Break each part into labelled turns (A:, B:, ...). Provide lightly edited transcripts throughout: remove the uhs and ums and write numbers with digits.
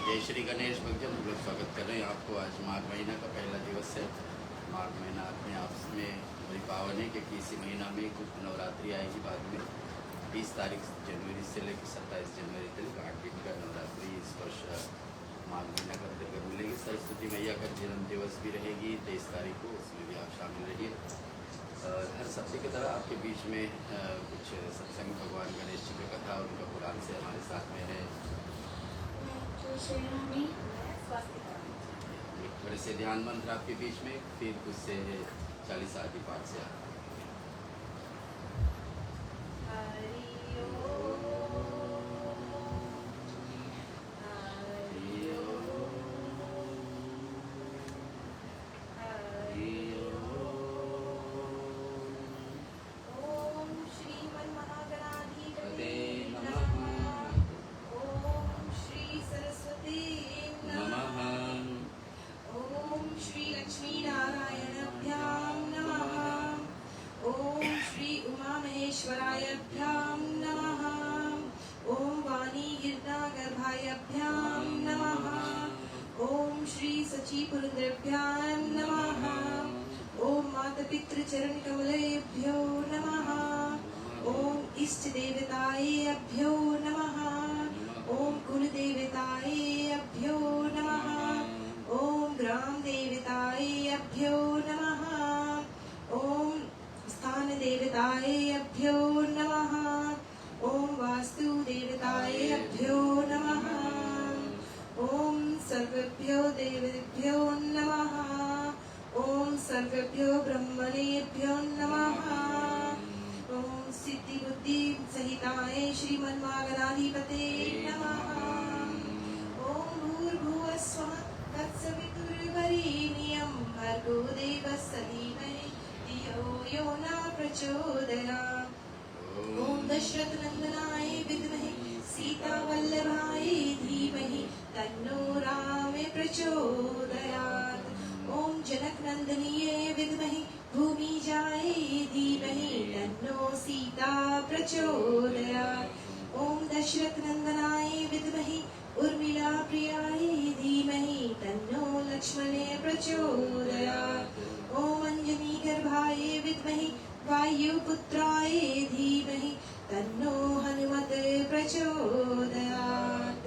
A: जय श्री गणेश भक्तजन, हम लोग स्वागत कर रहे हैं आपको। आज माघ महीना का पहला दिवस है। माघ महीना अपने आप में बड़ी पावन है, क्योंकि इसी महीना में कुछ नवरात्रि आएगी। बाद में 20 तारीख जनवरी से लेकर 27 जनवरी तक 8 दिन का नवरात्रि इस वर्ष माघ महीना का अंतर्गत मिलेगी। सरस्वती मैया का जन्म दिवस भी रहेगी 23 तारीख को, उसमें भी आप शामिल रहिए। हर सप्ताह की तरह आपके बीच में कुछ सत्संग भगवान गणेश जी की कथा और उनका पुराण से हमारे साथ में है। एक थोड़े से ध्यान मंत्र आपके बीच में, फिर उससे 40 आदि पाठ से
B: ईश्वरायभ्यां नमः। ओम वाणी गिरनागर्भायभ्यां नमः। ओम श्री सचीपुरुद्रभ्यां नमः। ओम मातपितृचरणकमलेभ्यो नमः। ओम इष्ट देवताएभ्यो नमः। ओम कुलदेवताएभ्यो नमः। ओम ग्राम देवताएभ्यो नमः। ओम स्थान देवताएभ्यो नमः। ओम वास्तु देवताएभ्यो नमः। ओम सर्वेभ्यो देवेभ्यो नमः। ओम सर्वेभ्यो ब्रह्मणेभ्यो नमः। ओम सिद्धि बुद्धि सहिताय श्रीमन्मागणाधिपते नमः। ओम भूर्भुवः स्वः तत्सवितुर्वरेण्यं भर्गो देवस्य धीमहि धियो यो न प्रचोदयात्। ओम दशरथ नंदनाय विद्महे सीतावल्लभाय धीमहि तन्नो राम प्रचोदयात्। ओम जनक नंदनीय विद्महे भूमिजाय धीमहि तन्नो सीता प्रचोदयात्। ओम दशरथ नंदनाय विद्महे उर्मिला प्रियाय धीमहि तन्नो लक्ष्मण प्रचोदयात्। ओम अंजनी गर्भाय विद्महे वायुपुत्राय धीमहि तन्नो हनुमत प्रचोदयात्।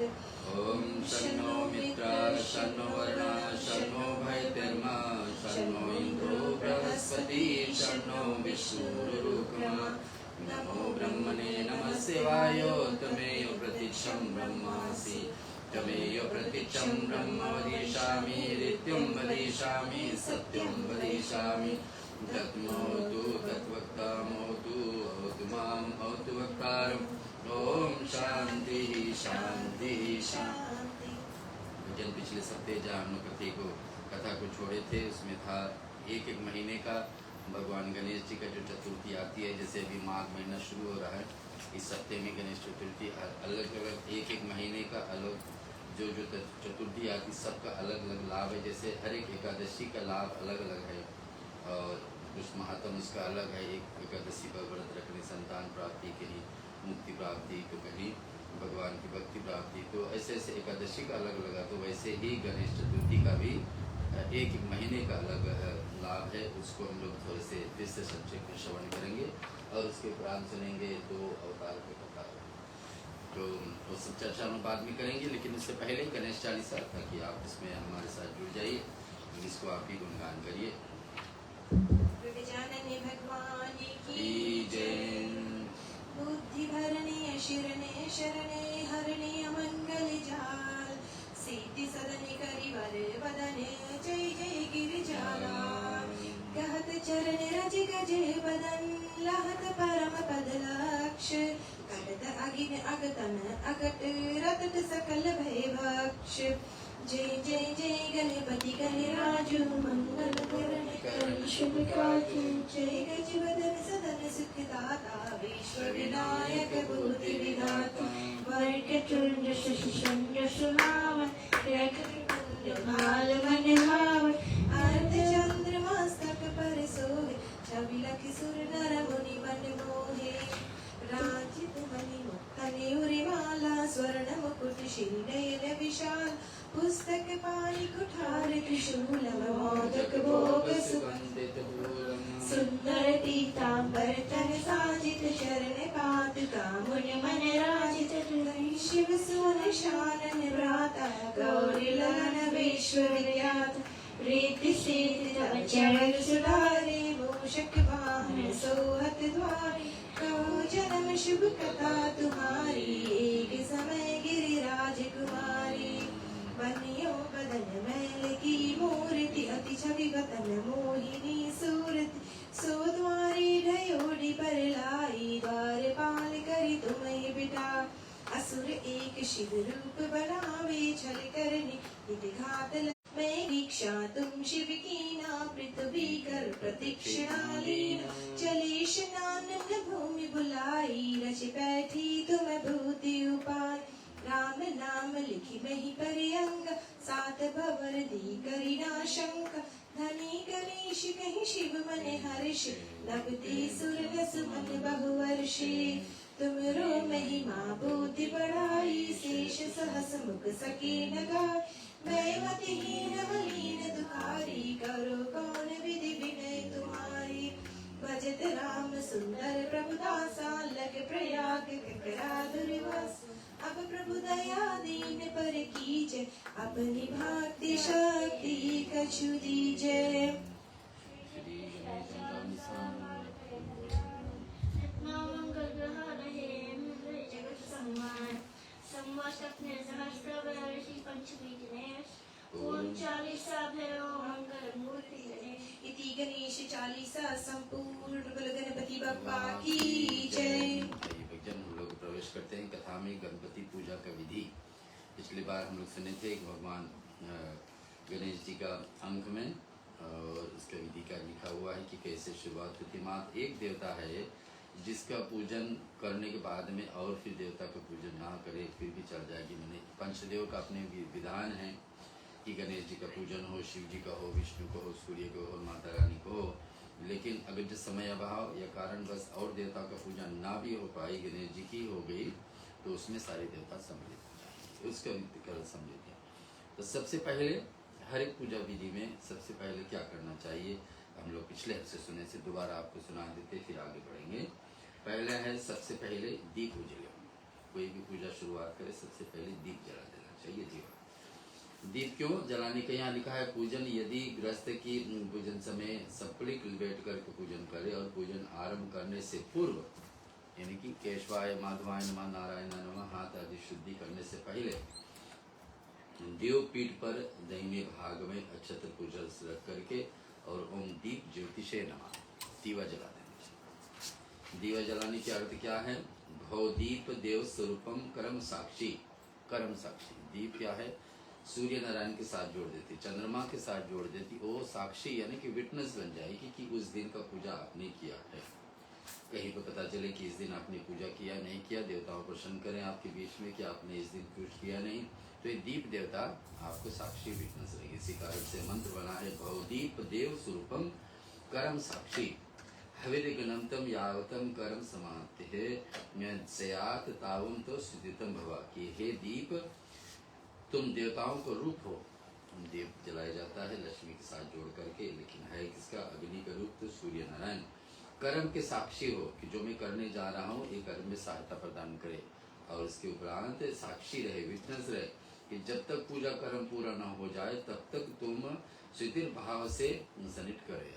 A: ओम शन्नो मित्राः शन्नो वरुणः शन्नो भैतर्मा शन्नो इन्द्रो बृहस्पतिः शन्नो विष्णुरुक्रमः। नमो ब्रह्मणे नमः शिवाय त्वमेव प्रत्यक्षं ब्रह्मासि त्वमेव प्रत्यक्षं ब्रह्म वदिष्यामि नित्यं वदिष्यामि सत्यं वदिष्यामि। तत्मोतु तद्वक्तामोतु भवतु मां भवतु वक्तारम्। ओम शांति शांति शांति। भजन पिछले सप्ताह जहाँ हम लोग कथा को छोड़े थे, उसमें था एक एक महीने का भगवान गणेश जी का जो चतुर्थी आती है। जैसे अभी माघ महीना शुरू हो रहा है, इस सप्ताह में गणेश चतुर्थी अलग अलग एक एक महीने का अलग जो जो चतुर्थी आती, सबका अलग अलग लाभ है। जैसे हर एक एकादशी का लाभ अलग अलग है और कुछ महात्म उसका अलग है। एक एकादशी पर व्रत रखने संतान प्राप्ति के लिए, मुक्ति प्राप्ति, तो कहीं भगवान की भक्ति प्राप्ति, तो ऐसे ऐसे एकादशी का अलग लगा। तो वैसे ही गणेश चतुर्थी का भी एक एक महीने का अलग लाभ है। उसको हम लोग थोड़े से फिर से संक्षेप में श्रवण करेंगे और उसके उपरांत सुनेंगे 2 अवतार के कथा। तो वो सब चर्चा हम बाद में करेंगे, लेकिन उससे पहले गणेश चालीसा, ताकि आप इसमें हमारे साथ जुड़ जाइए, जिसको आप भी गुणगान करिए।
B: भगवान की
A: जय।
B: बुद्धि भरणे शिरणे शरणे हरणे अमंगल जाल सीति सदने करिवर बदने जय जय गिरिजाला। कहत चरण रज गजे बदन लहत परम पद लक्ष कटत अगिन अगतन अकट रतट सकल भय भक्ष। जय जय जय गणपति गणराजु मंगल करण शुभ काजु। जय गज बदन सदन सुखदाता विश्व विनायक बुद्धि विधाता। वक्रतुंड शशिचंद्र सुहावन भाल मन भावन। अर्ध चंद्र मस्तक पर सोहे छवि लखि सुर नर मुनि मन मोहे। राजित मणि मुक्ता नेउरि माला स्वर्ण मुकुट श्री नयन विशाल पुस्तक पाणि कुठार त्रिशूलम मोदक भोग
A: सुगंधित फूलम
B: सुंदर पीतांबर तन साजित चरण पादुका मुनि मन राजित शिव सुन शानन भ्राता गौरी ललन विश्वविख्यात रीति सिद्धि चरण सुधारे मूषक वाहन सोहत द्वारे कहो जन्म शुभ कथा तुम्हारी एक समय गिरिराज कुमारी बनियो बदन मैल की मूर्ति अति छवि वतन मोहिनी सूरत सो द्वारी ढयोड़ी पर लाई द्वारपाल करी तुम्हें बिठा असुर एक शिव रूप बनावे छल करने घात मैं दीक्षा तुम शिव की ना पृथ्वी कर प्रतीक्षणा लीना चले स्नान भूमि बुलाई रच बैठी तुम भूति उपाय राम नाम लिखी मही परियंग सात भवर दी करी नाशंक धनी गणेश कहीं शिव मन हर्ष नभते सुर सुमन बहुवर्षे तुमरो महिमा बुद्धि बढ़ाई शेष सहस मुख सके नगा मैं मतिहीन मलिन दुखारी करो कौन विधि विनय तुम्हारी भजत राम सुंदर प्रभु दासा लग प्रयाग करा दुर्वास अब प्रभु दया दीन पर कीजय अपनी भक्ति शक्ति कछु दीजय
A: श्री गणेश
C: मंगल ग्रह रहे जगत संवार संवत्सर सहस्रवर्षि पंचमी दिनेश ओम चालीसा भैरव मंगल मूर्ति गणेश
B: इति गणेश चालीसा संपूर्ण बल गणपति बप्पा की जय।
A: भक्तजन हम लोग प्रवेश करते हैं कथा में गणपति पूजा का विधि। पिछली बार हम लोग सुने थे कि भगवान गणेश जी का अंक में और इसका विधि का लिखा हुआ है कि कैसे शुरुआत होती। मात्र एक देवता है जिसका पूजन करने के बाद में और फिर देवता का पूजन ना करे फिर भी चल जाएगी। मैंने पंचदेव का अपने विधान है कि गणेश जी का पूजन हो, शिव जी का हो, विष्णु को हो, सूर्य को हो, माता रानी को हो। लेकिन अगर जो समय अभाव या कारण बस और देवता का पूजन ना भी हो पाई, गणेश जी की हो गई, तो उसमें सारे देवता सम्मिलित हो जाएंगे। उसका कर सम्मिलित है। तो सबसे पहले हर एक पूजा विधि में सबसे पहले क्या करना चाहिए हम लोग पिछले हफ्ते सुने से दोबारा आपको सुना देते, फिर आगे बढ़ेंगे। पहला है सबसे पहले दीप उजले। कोई भी पूजा शुरुआत करे सबसे पहले दीप जला देना चाहिए। दीप क्यों जलाने का यहाँ लिखा है पूजन यदि गृहस्थ की पूजन समय सपलिक बैठ करके पूजन करे और पूजन आरंभ करने से पूर्व यानी कि केशवाय माधवाय नमः नारायण नमः हाथ आदि शुद्धि करने से पहले देव पीठ पर दाहिने भाग में अक्षत पूजन रख करके और ओम दीप ज्योतिषे नमः दीवा जला देना चाहिए। दीवा जलाने के अर्थ क्या है? भवदीप देव स्वरूपम कर्म साक्षी। कर्म साक्षी दीप क्या है? सूर्य नारायण के साथ जोड़ देती, चंद्रमा के साथ जोड़ देती। वो साक्षी यानी कि विटनेस बन जाएगी कि उस दिन का पूजा आपने किया है। कहीं पर पता चले कि इस दिन आपने पूजा किया नहीं किया, देवताओं प्रसन्न करें आपके बीच में कि आपने इस दिन कुछ किया नहीं, तो ये दीप देवता आपको साक्षी विटनेस रहेगी। इसी कारण से मंत्र बना है भवदीप देव स्वरूपम कर्म साक्षी हविर्गणंतम यावतम कर्म समाप्ति है सयात तावम तो स्थितम भवा कि हे दीप तुम देवताओं को रूप हो। दीप जलाया जाता है लक्ष्मी के साथ जोड़ करके, लेकिन है किसका? अग्नि का रूप तो सूर्य नारायण। कर्म के साक्षी हो कि जो मैं करने जा रहा हूँ ये कर्म में सहायता प्रदान करे, और इसके उपरांत साक्षी रहे, विटनेस रहे कि जब तक पूजा कर्म पूरा न हो जाए तब तक तुम शिथिल भाव से सनिट करे।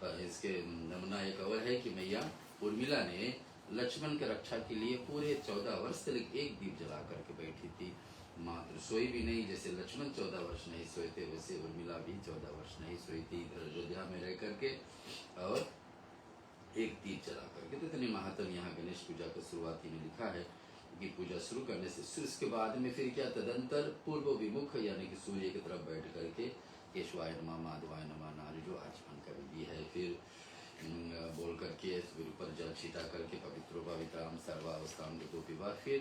A: और इसके नमूना एक और है कि मैया उर्मिला ने लक्ष्मण की रक्षा के लिए पूरे 14 वर्ष तक एक दीप जला करके बैठी थी। मात्र सोई भी नहीं, जैसे लक्ष्मण 14 वर्ष नहीं सोए थे वैसे उर्मिला भी 14 वर्ष नहीं सोई थी इधर अयोध्या में रह करके और एक दीप जला करके। तो इतने महात्म यहाँ गणेश पूजा का शुरुआती में लिखा है कि पूजा शुरू करने से उसके बाद में फिर क्या तदंतर पूर्व विमुख यानी कि सूर्य की तरफ बैठ करके केशवाय नमः माधवाय नमः नारी जो आचमन का विधि है, फिर बोल करके फिर ऊपर जल छिटा करके पवित्रो पवित्राम सर्वावस्थाम को पिबा, फिर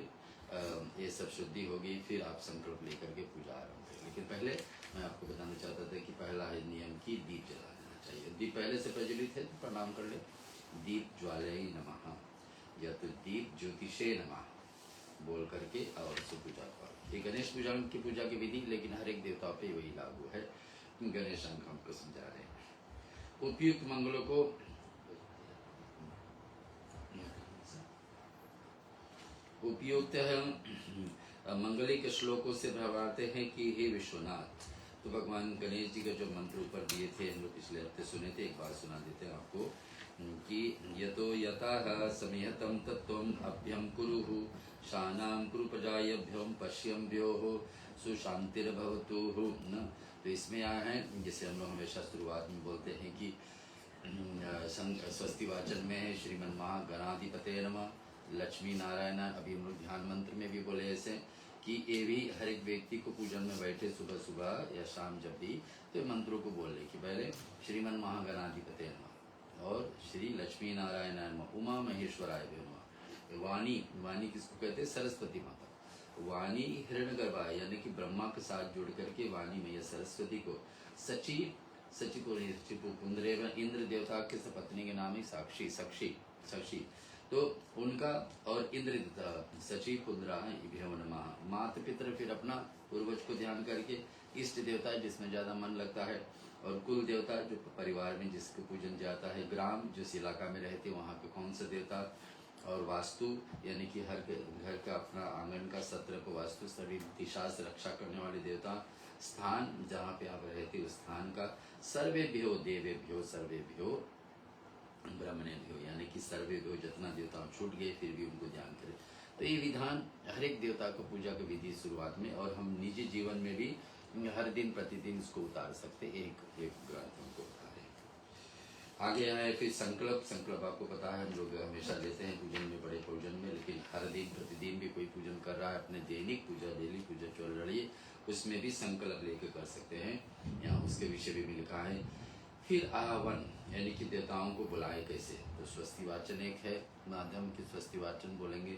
A: ये सब शुद्धि होगी, फिर आप संकल्प लेकर के पूजा आरंभ करें। लेकिन पहले मैं आपको बताना चाहता था कि पहला है नियम की दीप जला देना चाहिए। दीप पहले से प्रज्वलित है तो प्रणाम कर ले। दीप ज्वालय नमः या तो दीप ज्योतिषे नमः। बोल करके और उससे पूजा पाठ। ये गणेश पूजा की पूजा की विधि, लेकिन हर एक देवता पे वही लागू है। गणेश अंक हमको समझा रहे हैं। उपयुक्त मंगलों को उपयुक्त मंगलिक श्लोकों से भरवाते हैं कि हे विश्वनाथ। तो भगवान गणेश जी का जो मंत्र ऊपर दिए थे, हम लोग पिछले हफ्ते सुने थे, एक बार सुना देते हैं आपको कि यतो यतः समिहतं तत्त्वम् अभ्यं कुरुः शानां कुरु प्रजायभ्यं पश्यम्भ्योः सुशांतिर्भवतु न। तो इसमें आया है, जैसे हम लोग हमेशा शुरुआत में बोलते हैं कि स्वस्ति वाचन में है श्रीमन महागणाधिपते नमः, लक्ष्मी नारायण। अभी हम लोग ध्यान मंत्र में भी बोले ऐसे कि ये भी हर एक व्यक्ति को पूजन में बैठे सुबह सुबह या शाम जब भी, तो मंत्रों को बोलने की पहले श्रीमन महागणाधिपते नमः और श्री लक्ष्मी नारायण नमः, उमा महेश्वराय नमः। वाणी, वाणी किसको कहते हैं? सरस्वती माता। वाणी हिरण्यगर्भा यानी कि ब्रह्मा के साथ जुड़ करके वाणी मैया सरस्वती को सची, सची को पुंद्रेव, इंद्र देवता के पत्नी के नाम है साक्षी, साक्षी तो उनका, और इंद्र देवता सची पुंद्रा है नमः। माता पितर फिर अपना पूर्वज को ध्यान करके, इष्ट देवता जिसमें ज्यादा मन लगता है, और कुल देवता जो परिवार में जिसको पूजन जाता है, ग्राम जिस इलाका में रहते वहाँ के कौन सा देवता, और वास्तु यानी कि हर घर का अपना आंगन का सत्र को वास्तु, सभी दिशा से रक्षा करने वाले देवता, स्थान जहाँ पे आप रहते उस स्थान का, सर्वेभ्यो देवेभ्यो सर्वेभ्यो ब्रह्मणेभ्यो यानी कि सर्वेभ्यो, जितना देवता छूट गए फिर भी उनको ध्यान करें। तो ये विधान हर एक देवता को पूजा की विधि शुरुआत में, और हम निजी जीवन में भी हर दिन प्रतिदिन इसको उतार सकते, एक ग्रंथ हमको बता रहे हैं। आगे आए फिर संकल्प आपको पता है हम लोग हमेशा लेते हैं पूजन में, बड़े पूजन में, लेकिन हर दिन प्रतिदिन भी कोई पूजन कर रहा है अपने दैनिक पूजा, डेली पूजा चल रही है, उसमें भी संकल्प लेके कर सकते हैं। यहाँ उसके विषय भी लिखा है। फिर आह्वान यानी कि देवताओं को बुलाए कैसे, तो स्वस्ति वाचन एक है माध्यम की स्वस्ति वाचन बोलेंगे,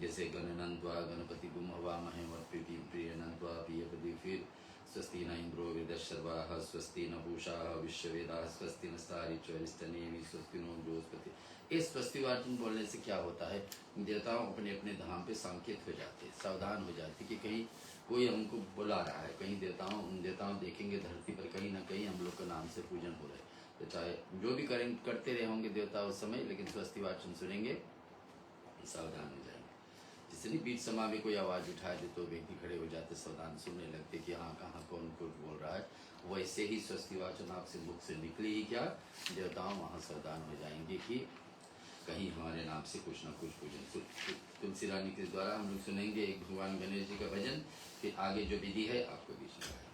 A: जैसे गणनंत्वा गणपति गुम हवा महेमर प्रियनंत्वा प्रियपति, फिर स्वस्ति न इंद्रो वेदशर्वाः स्वस्ति न पूषा विश्ववेदाः स्वस्ति नस्तारिच्वरिष्ठनेमि स्वस्ति नो बृहस्पति। इस स्वस्ति वाचन बोलने से क्या होता है, देवताओं अपने अपने धाम पे संकेत हो जाते हैं, सावधान हो जाते कि कहीं कोई हमको बुला रहा है, कहीं देवताओं देखेंगे धरती पर कहीं ना कहीं हम लोग के नाम से पूजन हो रहा है। तो चाहे जो भी करते रहे होंगे देवता उस समय, लेकिन स्वस्ति वाचन सुनेंगे सावधान हो जाएंगे। जिससे नहीं बीच समय में कोई आवाज उठाए दे तो व्यक्ति खड़े हो जाते, सावधान सुनने लगते कि हाँ कहाँ कौन कुछ बोल रहा है। वैसे ही स्वस्ति वाचन आपसे मुख से निकली ही क्या, देवताओं वहाँ सावधान हो जाएंगे कि कहीं हमारे नाम से कुछ ना कुछ पूजन। तुलसी रानी के द्वारा हम लोग सुनेंगे एक भगवान गणेश जी का भजन, फिर आगे जो विधि है आपको भी सुनाएंगे।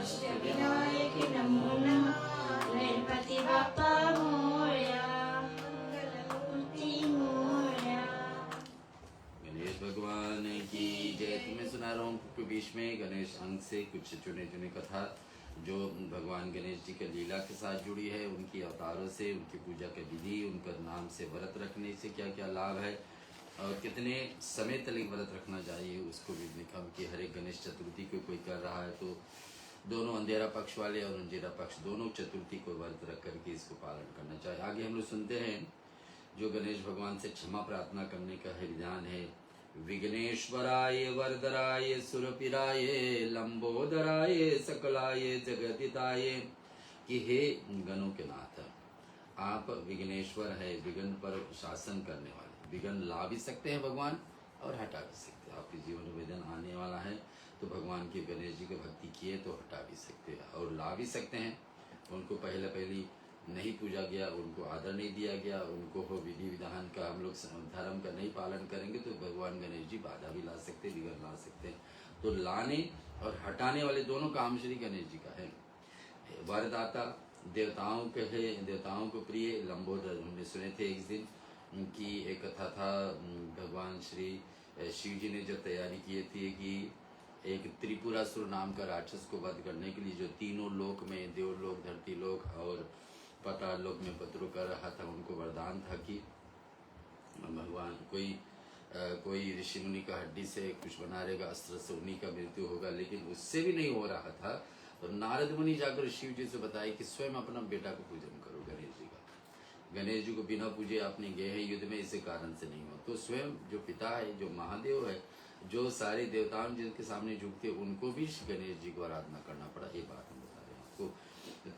C: अष्टविनायक नमो नमः। गणपति बाप्पा मोरया, मंगलमूर्ति मोरया।
A: गणेश भगवान की जय। तुम्हें सुना रहा हूँ बीच में गणेश अंक से कुछ चुने चुने कथा जो भगवान गणेश जी के लीला के साथ जुड़ी है, उनकी अवतारों से, उनकी पूजा के विधि, उनका नाम से व्रत रखने से क्या क्या लाभ है और कितने समय तक व्रत रखना चाहिए उसको भी लिखा कि हर एक गणेश चतुर्थी को कोई कर रहा है तो दोनों अंधेरा पक्ष वाले और अंधेरा पक्ष दोनों चतुर्थी को व्रत रख करके इसको पालन करना चाहिए। आगे हम लोग सुनते हैं जो गणेश भगवान से क्षमा प्रार्थना करने का है विधान है। विघ्नेश्वराय वरदराय सुरपिराय लंबोदराय सकलाय जगदिताय कि हे गणों के नाथ, आप विघ्नेश्वर है, विघ्न पर शासन करने वाले। विघ्न ला भी सकते हैं भगवान और हटा भी सकते हैं। आपके जीवन में विघ्न आने वाला है तो भगवान के गणेश जी की भक्ति किए तो हटा भी सकते हैं और ला भी सकते हैं। उनको पहली नहीं पूजा गया, उनको आदर नहीं दिया गया, उनको हो विधि विधान का हम लोग धर्म का नहीं पालन करेंगे तो भगवान गणेश जी बाधा भी ला सकते, विघ्न ला सकते हैं। तो लाने और हटाने वाले दोनों काम श्री गणेश जी का है। वरदाता देवताओं के है, देवताओं को प्रिय लंबोदर। हमने सुने थे एक दिन की एक कथा था, भगवान श्री शिव जी ने जो तैयारी की थी कि एक त्रिपुरासुर नाम का राक्षस को वध करने के लिए जो तीनों लोक में, देवलोक, धरती लोक और पाताल लोक में पत्रों कर रहा था, उनको वरदान था कि भगवान कोई ऋषि मुनि का हड्डी से कुछ बना रहेगा, अस्त्र से उन्हीं का मृत्यु होगा। लेकिन उससे भी नहीं हो रहा था तो नारद मुनि जाकर शिव जी से बताए कि स्वयं अपना बेटा को पूजन करो गणेश जी का। गणेश जी को बिना पूजे आपने गए हैं युद्ध में, इसी कारण से नहीं हो। तो स्वयं जो पिता है, जो महादेव है, जो सारे देवताओं जिनके सामने झुकते उनको भी गणेश जी को आराधना करना पड़ा। ये बात हम बता रहे हैं आपको।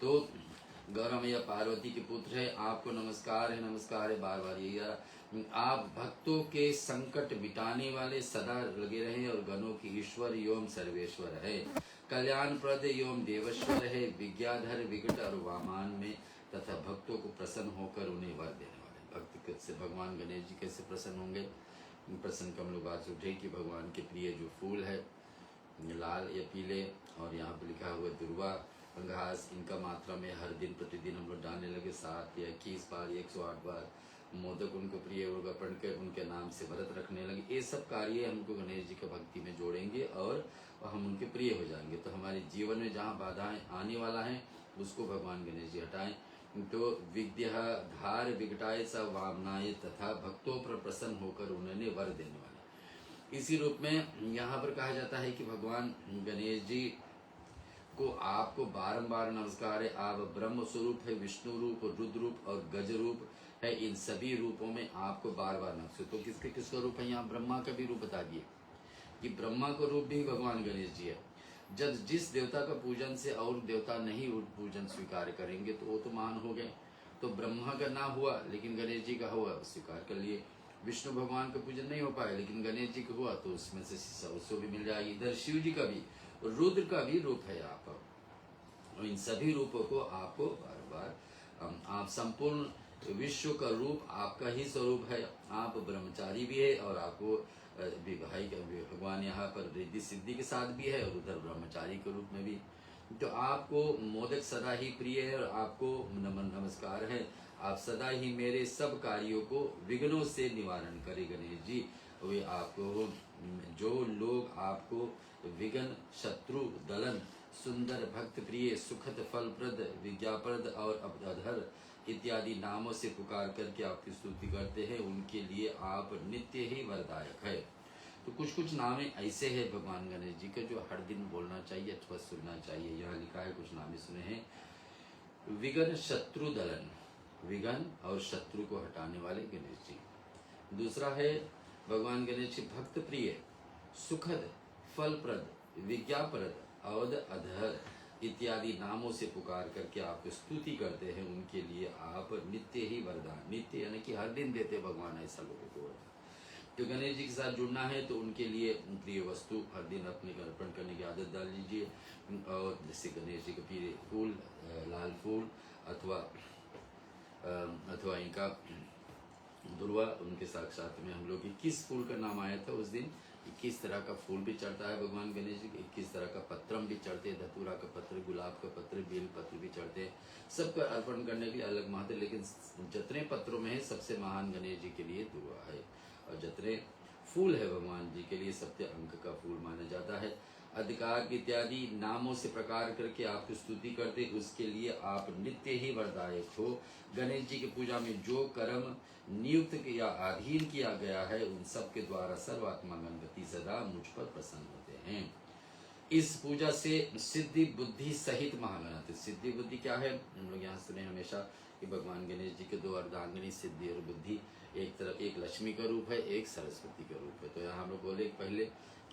A: तो गौरा मैया पार्वती के पुत्र है, आपको नमस्कार है, नमस्कार है। बार बार यही आप भक्तों के संकट मिटाने वाले सदा लगे रहे और गणों की ईश्वर एवं सर्वेश्वर है, कल्याण प्रद एवं देवेश्वर है, विज्ञाधर विकट और वामान में तथा भक्तों को प्रसन्न होकर उन्हें वर देने वाले। भक्त से भगवान गणेश जी कैसे प्रसन्न होंगे? प्रसन्न कम लोग बात उठे कि भगवान के प्रिय जो फूल है लाल या पीले, और यहाँ पे लिखा हुआ दुर्वा घास, इनका मात्रा में हर दिन प्रतिदिन हम लोग डालने लगे 7 या 21 बार, 108 बार। मोदक उनको प्रिय अर्पण कर उनके नाम से व्रत रखने लगे। ये सब कार्य हमको गणेश जी की भक्ति में जोड़ेंगे और हम उनके प्रिय हो जाएंगे। तो हमारे जीवन में जहाँ बाधाएं आने वाला है उसको भगवान गणेश जी हटाएं। तो विद्या धार विघटाय स वामनाय तथा भक्तों पर प्रसन्न होकर उन्होंने वर देने वाले। इसी रूप में यहाँ पर कहा जाता है कि भगवान गणेश जी को आपको बारंबार नमस्कार है। आप ब्रह्म स्वरूप है, विष्णु रूप, रुद्र रूप और गज रूप है। इन सभी रूपों में आपको बार बार नमस्कार। तो किसका रूप है? यहाँ ब्रह्मा का भी रूप बता दिए कि ब्रह्मा का रूप भी भगवान गणेश जी है। जब जिस देवता का पूजन से और देवता नहीं पूजन स्वीकार करेंगे तो वो तो महान हो गए। तो ब्रह्मा का ना हुआ लेकिन गणेश जी का हुआ, स्वीकार कर लिए। विष्णु भगवान का पूजन नहीं हो पाया लेकिन गणेश जी का हुआ, तो उसमें से उसको भी मिल जाएगी। इधर शिव जी का भी, रुद्र का भी रूप है आप। और इन सभी रूपों को आपको बार बार आप संपूर्ण विश्व का रूप आपका ही स्वरूप है। आप ब्रह्मचारी भी है और आपको विवाहिक भगवान यहाँ पर रिद्धि सिद्धि के साथ भी है और उधर ब्रह्मचारी के रूप में भी। तो आपको मोदक सदा ही प्रिय है और आपको नमस्कार है। आप सदा ही मेरे सब कार्यों को विघ्नों से निवारण करें गणेश जी। वे आपको जो लोग आपको विघ्न, शत्रु, दलन, सुंदर, भक्त प्रिय, सुखद, फलप्रद, विज्ञाप्रद और अधर इत्यादि नामों से पुकार करके आपकी स्तुति करते हैं, उनके लिए आप नित्य ही वरदायक है। तो कुछ नामे ऐसे हैं भगवान गणेश जी के जो हर दिन बोलना चाहिए अथवा सुनना चाहिए। यहाँ लिखा है, कुछ नामे सुने हैं। विघ्न, शत्रु, दलन, विघ्न और शत्रु को हटाने वाले गणेश जी। दूसरा है भगवान गणेश जी भक्त प्रिय, सुखद, फलप्रद, विज्ञाप्रद और अधर इत्यादि नामों से पुकार करके आपको स्तुति करते हैं। उनके लिए आप नित्य ही वरदान, नित्य यानी कि हर दिन देते भगवान ऐसा लोगों को वरदान। तो गणेश जी के साथ जुड़ना है तो उनके लिए प्रिय वस्तु हर दिन अपने अर्पण करने की आदत डाल लीजिए। और जैसे गणेश जी के प्रिय फूल, लाल फूल अथवा इनका दुर्वा, उनके साक्षात में हम लोग किस फूल का नाम आया था उस दिन, 21 तरह का फूल भी चढ़ता है भगवान गणेश जी को, 21 तरह का पत्रम भी चढ़ते हैं, धतूरा का पत्र, गुलाब का पत्र, बेल पत्र भी चढ़ते हैं। सबका अर्पण करने के लिए अलग महत्व, लेकिन जितने पत्रों में है सबसे महान गणेश जी के लिए दुआ है। और जितने फूल है भगवान जी के लिए सबसे अंक का फूल माना जाता है। अधिकार इत्यादि नामों से प्रकार करके आपकी स्तुति करते, उसके लिए आप नित्य ही वरदायक हो। गणेश जी की पूजा में जो कर्म नियुक्त या अधीन किया गया है उन सब के द्वारा सर्वात्मा गणपति सदा मुझ पर प्रसन्न होते हैं। इस पूजा से सिद्धि बुद्धि सहित महागणपति, सिद्धि बुद्धि क्या है, हम लोग यहाँ सुने हमेशा कि भगवान गणेश जी के दो अर्धांगिनी सिद्धि और बुद्धि, एक तरफ एक लक्ष्मी का रूप है, एक सरस्वती का रूप है। तो यहाँ हम लोग बोले पहले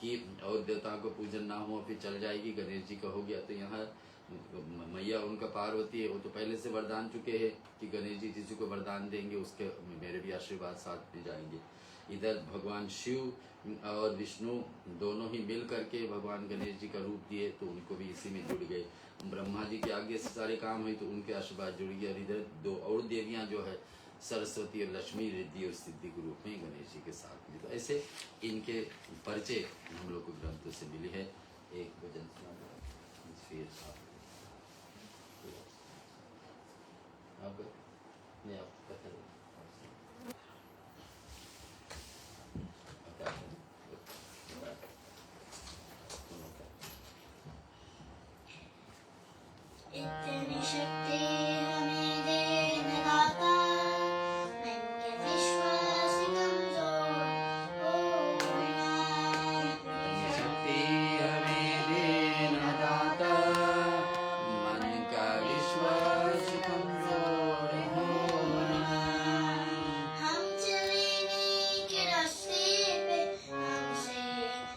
A: कि और देवताओं को पूजन ना हो फिर चल जाएगी, गणेश जी का हो गया। तो यहाँ मैया उनका पार्वती है, वो तो पहले से वरदान चुके हैं कि गणेश जी जिसी को वरदान देंगे उसके मेरे भी आशीर्वाद साथ में जाएंगे। इधर भगवान शिव और विष्णु दोनों ही मिल करके भगवान गणेश जी का रूप दिए, तो उनको भी इसी में जुड़ गए। ब्रह्मा जी के आगे से सारे काम हुए तो उनके आशीर्वाद जुड़ गए। और इधर दो और देवियां जो है सरस्वती और लक्ष्मी, रिद्धि और सिद्धि के रूप में गणेश जी के साथ में। तो ऐसे इनके परिचय हम लोग को ग्रंथों से मिली है। एक भजन सुना फिर आप नहीं आप कथा
C: इतनी शक्ति हमें देने दाता, मन के विश्वास कमजोर होना।
A: शक्ति हमें देना दाता, मन का विश्वास कमजोर होना।
C: हम चले नेक रास्ते पे, हमसे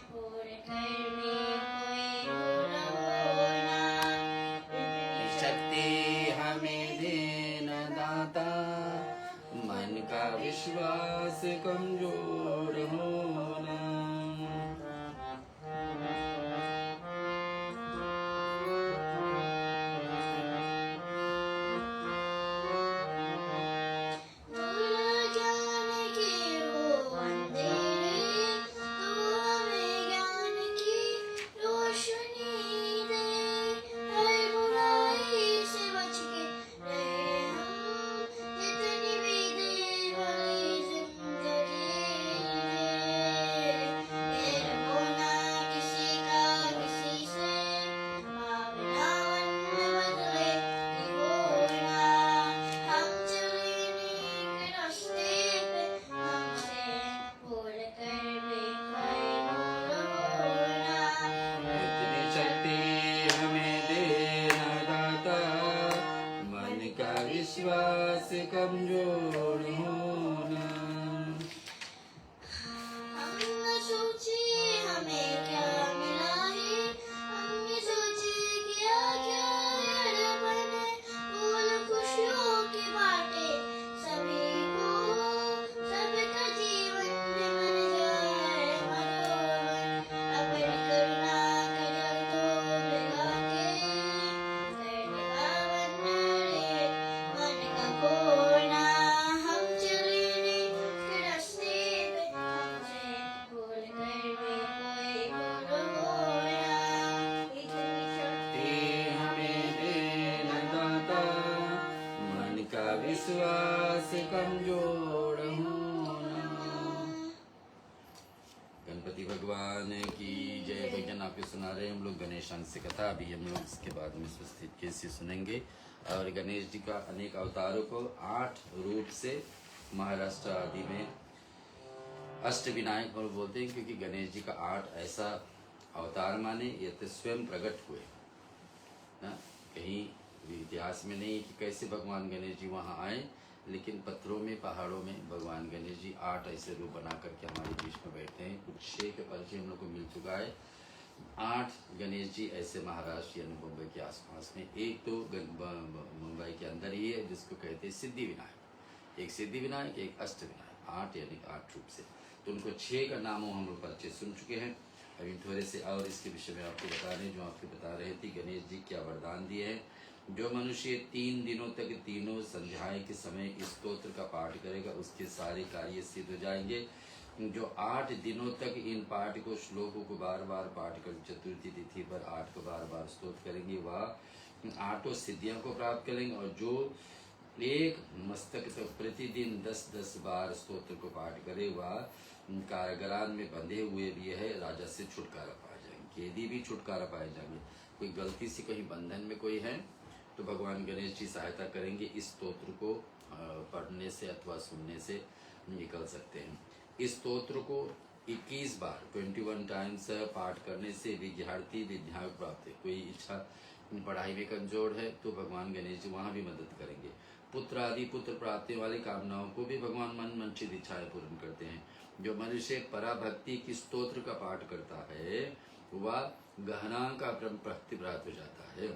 C: भूल कर भी कोई भूल होना।
A: शक्ति हमें देना दाता, मन का विश्वास कमजोर होना।
C: दूर ज्ञान की वो अंधेरे, तू हमें ज्ञान की रोशनी दे। हर बुराई से बच के रहे हम, जितनी भी देर वाली जिंदगी दे। फिर होना किसी का किसी से, भावना मन बदले कि होना। हम चले नेक रास्ते पे, हमसे भूल कर भी कोई भूल होना।
A: इतनी शक्ति हमें देना दाता, मन का विश्वास कमजोर होना।
C: हम न सोचे हमें क्या मिला है, हम ये सोचे क्या क्या अड़बन है। फूल खुशियों की बातें सभी को, सबका जीवन में बन जाए मनोरम। अपनी करुणा का जल तो भिगा के, करने पावन रे मन का कोना। हम चले नेक रास्ते पे, हमसे भूल कर भी कोई भूल होना। इतनी शक्ति
A: हमें देना दाता, मन का विश्वास कमजोर होना। गणपति भगवान की जय। भजन आपको सुना रहे हैं हम लोग गणेश अंश से कथा। अभी हम लोग इसके बाद में स्वस्थित कैसे सुनेंगे। और गणेश जी का अनेक अवतारों को 8 रूप से महाराष्ट्र आदि में अष्टविनायक और बोलते हैं, क्योंकि गणेश जी का 8 ऐसा अवतार माने ये तो स्वयं प्रकट हुए ना, कहीं भी इतिहास में नहीं कि कैसे भगवान गणेश जी वहाँ आए, लेकिन पत्थरों में पहाड़ों में भगवान गणेश जी 8 ऐसे रूप बना करके हमारे बीच में बैठे हैं। कुछ 6 का परिचय हम लोग को मिल चुका है। 8 गणेश जी ऐसे महाराष्ट्र यानी मुंबई के आसपास में। एक तो मुंबई के अंदर ही है जिसको कहते हैं सिद्धि विनायक, एक सिद्धि विनायक एक अष्ट विनायक, 8 यानी 8 रूप से। तो उनको 6 का नाम हम लोग परिचय सुन चुके हैं। अभी थोड़े से और इसके विषय में आपको बता रहे हैं, जो आपको बता रहे थे गणेश जी क्या वरदान दिए हैं। जो मनुष्य 3 दिनों तक तीनों संध्याएं के समय इस स्तोत्र का पाठ करेगा उसके सारे कार्य सिद्ध हो जाएंगे। जो 8 दिनों तक इन पाठ को श्लोकों को बार बार पाठ कर चतुर्थी तिथि पर 8 को बार बार स्तोत्र करेंगे वह 8 सिद्धियों को प्राप्त करेंगे। और जो एक मस्तक तक प्रतिदिन 10-10 बार स्तोत्र को पाठ करे वह कारागार में बंधे हुए भी है राजा से छुटकारा पा जाएंगे, यदि भी छुटकारा पाए जाएंगे। कोई गलती से कहीं बंधन में कोई है तो भगवान गणेश जी सहायता करेंगे, इस स्तोत्र को पढ़ने से अथवा सुनने से निकल सकते हैं। इस स्तोत्र को 21 बार 21 टाइम्स पाठ करने से विद्यार्थी विद्या प्राप्त है। कोई इच्छा पढ़ाई में कमजोर है तो भगवान गणेश जी वहाँ भी मदद करेंगे। पुत्र आदि पुत्र प्राप्ति वाली कामनाओं को भी भगवान मन मंचित इच्छाएं पूर्ण करते हैं। जो मनुष्य पराभक्ति की स्तोत्र का पाठ करता है वह गहना का प्राप्ति प्राप्त हो जाता है।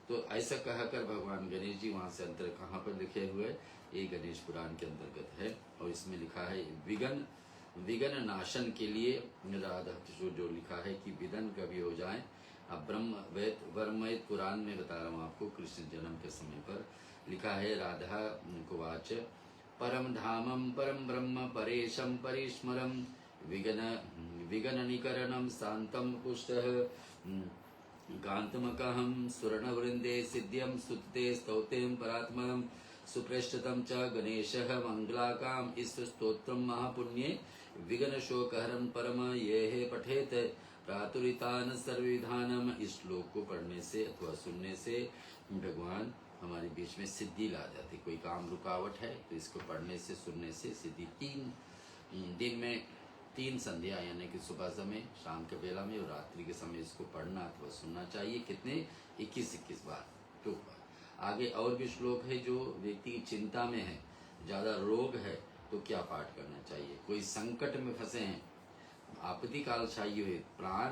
A: तो ऐसा कहकर भगवान गणेश जी वहाँ से अंतर कहाँ पर लिखे हुए, ये गणेश पुराण के अंतर्गत है। और इसमें लिखा है विघ्न नाशन के लिए राधा जो लिखा है कि विघ्न कभी हो जाए। अब ब्रह्मवेद पुराण में बता रहा हूँ आपको, कृष्ण जन्म के समय पर लिखा है राधा कुवाच परम धामम परम ब्रह्म परेशम परिस्मरम विघ्न निकरणम शांतम पुष्टः कांतमकहं सुवर्णवृंदे सिद्ध्यं स्तुते स्तौतें परात्मनं सुप्रेष्ठतं च गणेशः मंगलाकाम। इस स्तोत्रम महापुण्ये विघ्नशोकहरं परम ये पठेत प्रातुरितान सर्वविधानम। इस श्लोक को पढ़ने से अथवा सुनने से भगवान हमारे बीच में सिद्धि ला जाती। कोई काम रुकावट है तो इसको पढ़ने से सुनने से सिद्धि। 3 दिन में 3 संध्या यानी कि सुबह समय, शाम के बेला में और रात्रि के समय इसको पढ़ना अथवा सुनना चाहिए। कितने 21 बार। तो आगे और भी श्लोक है। जो व्यक्ति की चिंता में है, ज़्यादा रोग है तो क्या पाठ करना चाहिए। कोई संकट में फंसे हैं, आपत्ति काल चाहिए हुए, प्राण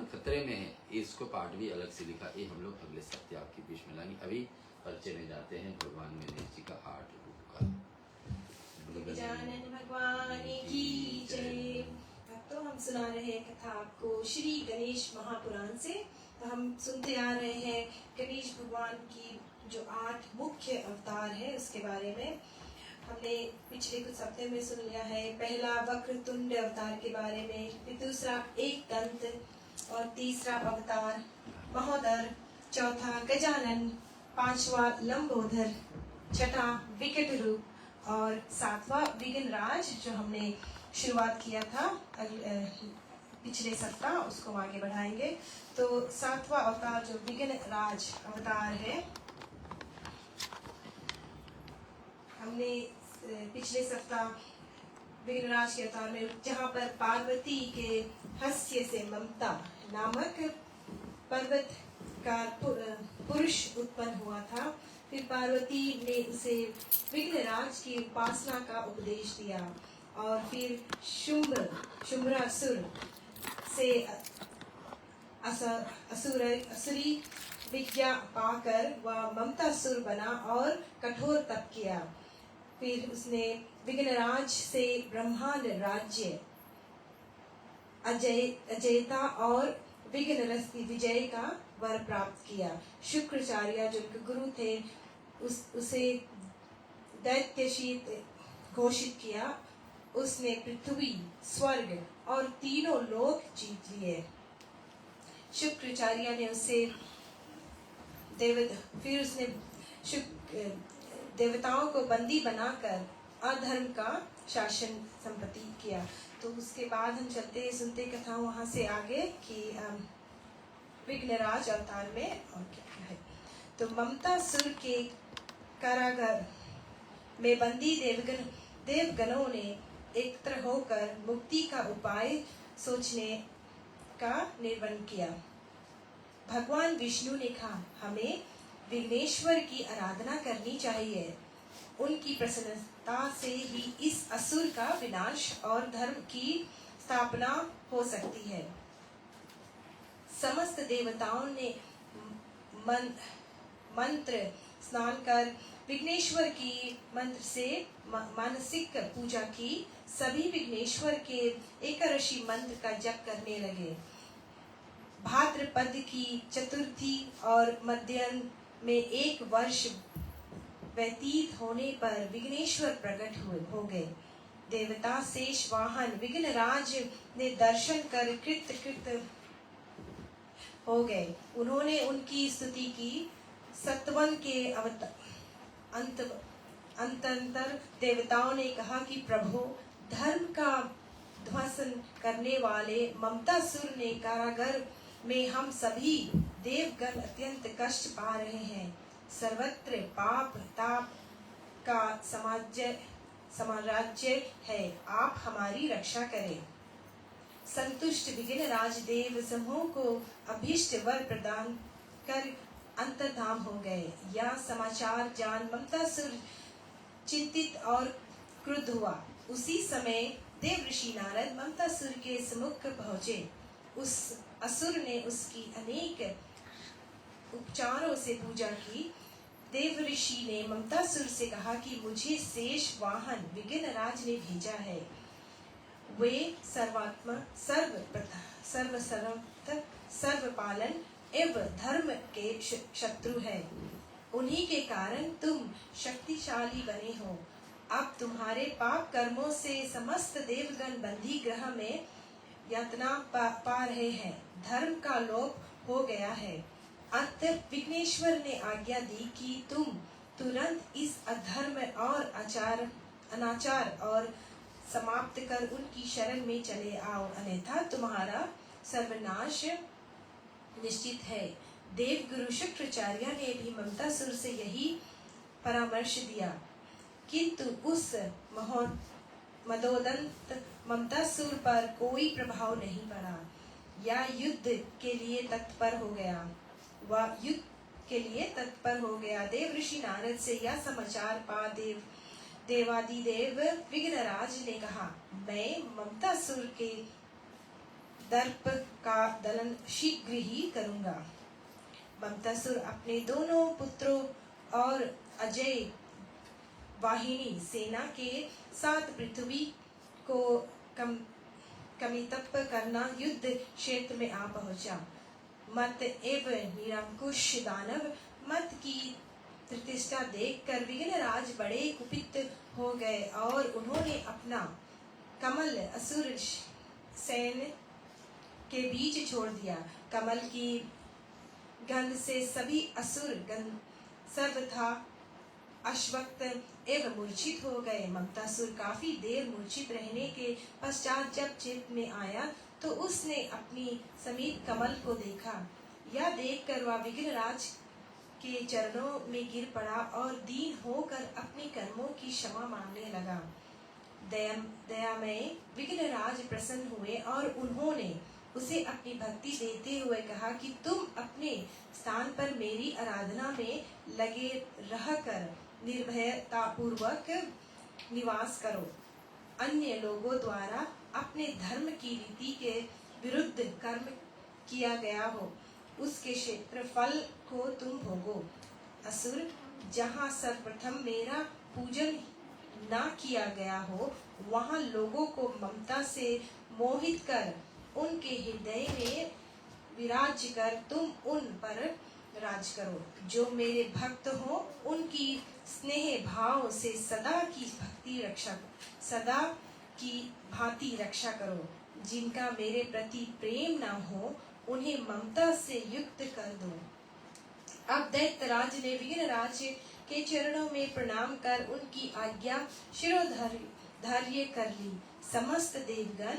A: खतरे में है, इसको पाठ भी अलग से लिखा। ये हम लोग अगले सप्ताह आपके बीच में लाएंगे। अभी परिचय में जाते हैं भगवान गणेश जी का 8 रूप का।
B: गजानन भगवान की जय। तो हम सुना रहे हैं कथा आपको श्री गणेश महापुराण से। तो हम सुनते आ रहे हैं गणेश भगवान की जो 8 मुख्य अवतार है उसके बारे में। हमने पिछले कुछ हफ्ते में सुन लिया है। पहला वक्रतुंड अवतार के बारे में, फिर दूसरा एक दंत और तीसरा अवतार महोदर, चौथा गजानन, 5वां लंबोदर, 6ठा विकट रूप और 7वां विघ्नराज जो हमने शुरुआत किया था पिछले सप्ताह, उसको आगे बढ़ाएंगे। तो 7वां अवतार जो विघ्नराज अवतार है, हमने पिछले सप्ताह विघ्नराज के अवतार में जहाँ पर पार्वती के हस्य से ममता नामक पर्वत का पुरुष उत्पन्न हुआ था। फिर पार्वती ने उसे विघ्नराज की उपासना का उपदेश दिया और फिर शुम्भरासुर से असुरी विद्या पाकर वह ममतासुर बना और कठोर तप किया। फिर उसने विघ्नराज से ब्रह्मांड राज्य, अजयता और विघ्न रस की विजय का वर प्राप्त किया। शुक्राचार्य जो उनके गुरु थे उसे दैत्यशीत घोषित किया। उसने पृथ्वी, स्वर्ग और तीनों लोक जीत लिए। शुक्राचार्य ने उसे फिर उसने देवताओं को बंदी बनाकर अधर्म का शासन संपत्ति किया। तो उसके बाद हम चलते सुनते कथा वहां से आगे कि विघ्नराज अवतार में और क्या है। तो ममतासुर के कारागार में बंदी देवगणों ने एकत्र होकर मुक्ति का उपाय सोचने का निर्णय किया। भगवान विष्णु ने कहा, हमें विघ्नेश्वर की आराधना करनी चाहिए। उनकी प्रसन्नता से ही इस असुर का विनाश और धर्म की स्थापना हो सकती है। समस्त देवताओं ने मंत्र स्नान कर विघ्नेश्वर की मंत्र से मानसिक पूजा की। सभी विघ्नेश्वर के एकादशी मंत्र का जप करने लगे। भाद्रपद की चतुर्थी और मध्याह्न में 1 वर्ष व्यतीत होने पर विघ्नेश्वर प्रकट हो गए। देवता शेष वाहन विघ्नराज ने दर्शन कर कृत हो गए। उन्होंने उनकी स्तुति की। सतवन के अंतर देवताओं ने कहा कि प्रभु, धर्म का ध्वंसन करने वाले ममतासुर ने कारागार में हम सभी देवगण अत्यंत कष्ट पा रहे हैं। सर्वत्र पाप ताप का साम्राज्य है, आप हमारी रक्षा करें। संतुष्ट विघ्नराज देव समूह को अभीष्ट वर प्रदान कर अंतर्धान हो गए। यह समाचार जान ममतासुर चिंतित और क्रुद्ध हुआ। उसी समय देव ऋषि नारद ममतासुर के सम्मुख पहुंचे। उस असुर ने उसकी अनेक उपचारों से पूजा की। देव ऋषि ने ममतासुर से कहा कि मुझे शेष वाहन विघ्नराज ने भेजा है। वे सर्वात्मा सर्वपालन एवं धर्म के शत्रु है। उन्हीं के कारण तुम शक्तिशाली बने हो। अब तुम्हारे पाप कर्मों से समस्त देवगण बंदी ग्रह में यातना पा रहे हैं। धर्म का लोप हो गया है। अंत विघ्नेश्वर ने आज्ञा दी कि तुम तुरंत इस अधर्म और अनाचार और समाप्त कर उनकी शरण में चले आओ, अन्यथा तुम्हारा सर्वनाश निश्चित है। देव गुरु शुक्राचार्य ने भी ममतासुर से यही परामर्श दिया, किंतु उस मदोदंत ममतासुर पर कोई प्रभाव नहीं पड़ा। या युद्ध के लिए तत्पर हो गया। देव ऋषि नारद से यह समाचार पा देवादिदेव विघ्नराज ने कहा, मैं ममतासुर के दर्प का दलन शीघ्र ही करूंगा। ममतासुर अपने दोनों पुत्रों और अजय वाहिनी सेना के साथ पृथ्वी को कमितप करना युद्ध क्षेत्र में आ पहुंचा। मत एवं निरंकुश दानव मत की प्रतिष्ठा देखकर विघ्नराज बड़े कुपित हो गए और उन्होंने अपना कमल असुर सैन के बीच छोड़ दिया। कमल की गंध से सभी असुर सर्वथा अश्वक्त एवं मूर्छित हो गए। ममतासुर काफी देर मूर्छित रहने के पश्चात जब चेत में आया तो उसने अपनी समीप कमल को देखा। यह देखकर वह विघ्नराज के चरणों में गिर पड़ा और दीन होकर अपने कर्मों की क्षमा मांगने लगा। दयामय विघ्नराज प्रसन्न हुए और उन्होंने उसे अपनी भक्ति देते हुए कहा कि तुम अपने स्थान पर मेरी आराधना में लगे रहकर निर्भयता पूर्वक निवास करो। अन्य लोगों द्वारा अपने धर्म की रीति के विरुद्ध कर्म किया गया हो, उसके क्षेत्रफल को तुम भोगो। असुर, जहाँ सर्वप्रथम मेरा पूजन ना किया गया हो, वहाँ लोगों को ममता से मोहित कर उनके हृदय में विराज कर तुम उन पर राज करो। जो मेरे भक्त हो उनकी स्नेह भाव से सदा की भांति रक्षा करो। जिनका मेरे प्रति प्रेम न हो उन्हें ममता से युक्त कर दो। अब दैत्यराज ने विघ्नराज के चरणों में प्रणाम कर उनकी आज्ञा शिरोधार्य कर ली। समस्त देवगण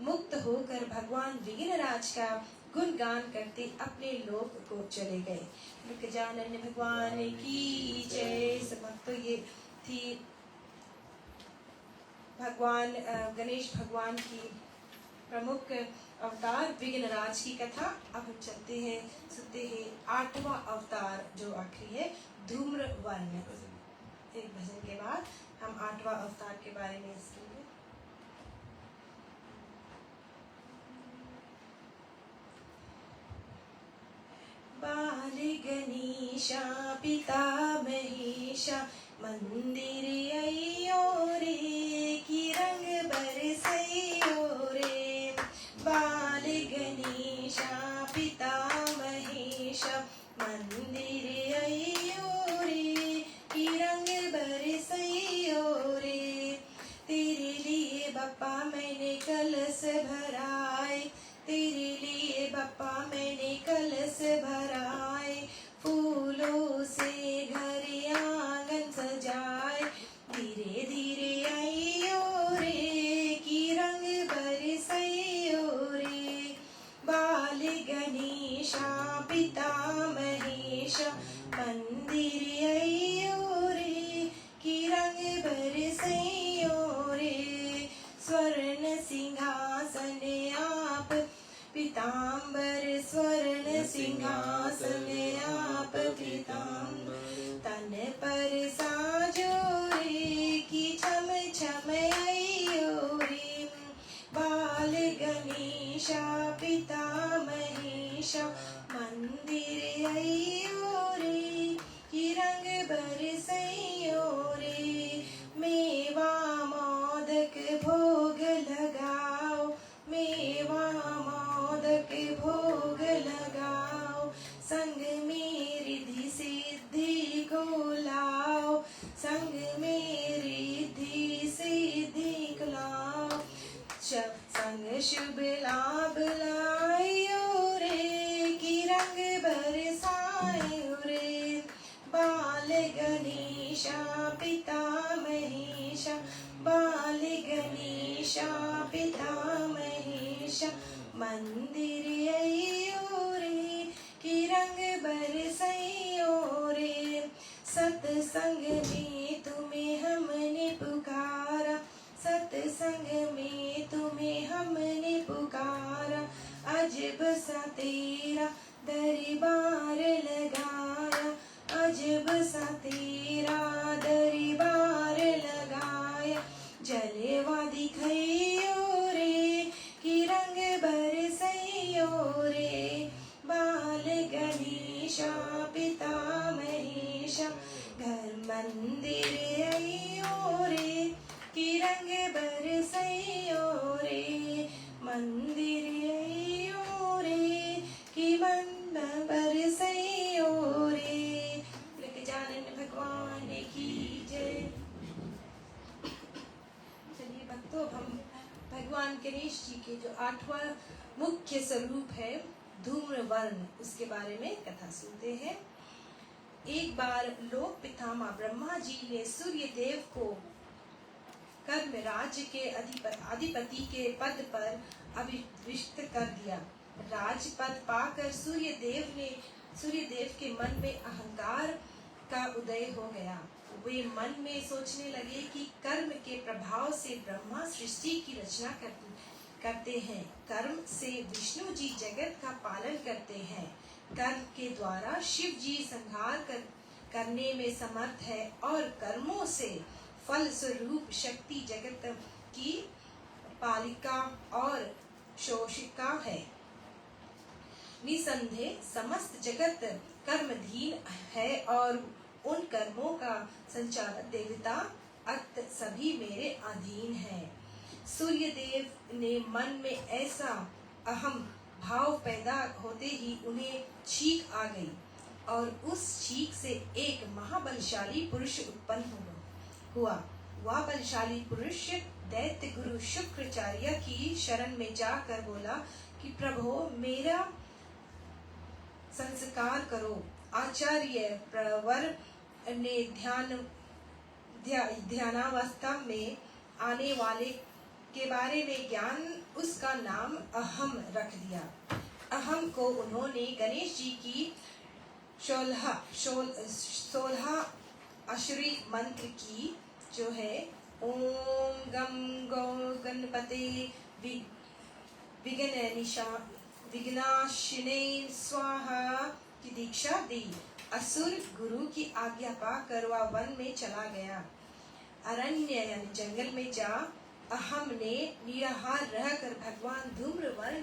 B: मुक्त होकर भगवान विघ्नराज का गुणगान करते अपने लोक को चले गए। गजानन भगवान की जय। तो ये थी भगवान गणेश भगवान की प्रमुख अवतार विघ्नराज की कथा। अब हम चलते हैं, सुनते हैं 8वां अवतार जो आखिरी है, धूम्रवर्ण। एक भजन के बाद हम 8वां अवतार के बारे में सुनेंगे। बाल गणेशा पिता महेशा मंदिर अयो रे की रंग बरसैयो रे। बाल गणेशा पिता महेशा मंदिर अयो रे ने कलश भराए, फूलों से घर आंगन सजाए। धीरे धीरे आइयो रे की रंग बरसइयो रे, बाल गणेशा पिता महेशा, मंदिर आइयो रे की रंग बरसइयो रे। स्वर्ण सिंहासन आप पीताम्बर, स्वर्ण सिंहासन आप पीताम्बर, तन पर साजो रे की छम छम आइयो रे, बाल गणेशा पिता महेशा, मंदिर आइयो रे की रंग बरसइयो रे। मेवा मोदक भोग लगाओ, मेवा मोदक भोग लगाओ, संग में रिद्धि सिद्धि को लाओ, संग में रिद्धि सिद्धि को लाओ। संग शुभ लाभ लाइयो रे की रंग बरसाइयो रे, बाल गणेशा पिता महेशा, बाल गणेशा पिता महेशा, मंदिर आइयो रे की रंग बरसइयो रे। सत्संग में तुम्हें हमने पुकारा, सत्संग में तुम्हें हमने पुकारा, अजब सा तेरा दरबार लगाया, अजब सा तेरा दरबार लगाया। जलवा दिखाइयो रे की रंग बरसइयो रे, बाल गणेशा पिता महेशा, घर मंदिर आइयो रे की रंग बरसइयो रे, मंदिर आइयो रे की मन बरसइयो रे। गजानन भगवान की जय। चलिए भक्तों, हम भगवान गणेश जी के जो 8वां मुख्य स्वरूप है धूम्र वर्ण, उसके बारे में कथा सुनते हैं। एक बार लोक पितामह ब्रह्मा जी ने सूर्य देव को कर्म राज्य के अधिपति के पद पर अभिषिक्त कर दिया। राजपद पाकर सूर्य देव के मन में अहंकार का उदय हो गया। वे मन में सोचने लगे कि कर्म के प्रभाव से ब्रह्मा सृष्टि की रचना करते हैं, कर्म से विष्णु जी जगत का पालन करते हैं, कर्म के द्वारा शिव जी संहार करने में समर्थ है और कर्मों से फल स्वरूप शक्ति जगत की पालिका और शोषिका है। निसंदेह समस्त जगत कर्मधीन है और उन कर्मों का संचालक देवता अत सभी मेरे अधीन है। सूर्य देव ने मन में ऐसा अहम भाव पैदा होते ही उन्हें छींक आ गई और उस छींक से एक महाबलशाली पुरुष उत्पन्न हुआ। वह बलशाली पुरुष दैत्य गुरु शुक्राचार्य की शरण में जाकर बोला कि प्रभु मेरा संस्कार करो। आचार्य प्रवर ने ध्यानावस्था में आने वाले के बारे में ज्ञान उसका नाम अहम रख दिया। अहम को उन्होंने गणेश जी की 16 अक्षरी मंत्र की जो है ओम गम गौ गणपते विघ्नाशिने स्वाहा की दीक्षा दी। असुर गुरु की आज्ञा पाकर वह वन में चला गया। अरण्य यानी जंगल में जा अहम ने निराहार रहकर भगवान धूम्रवर्ण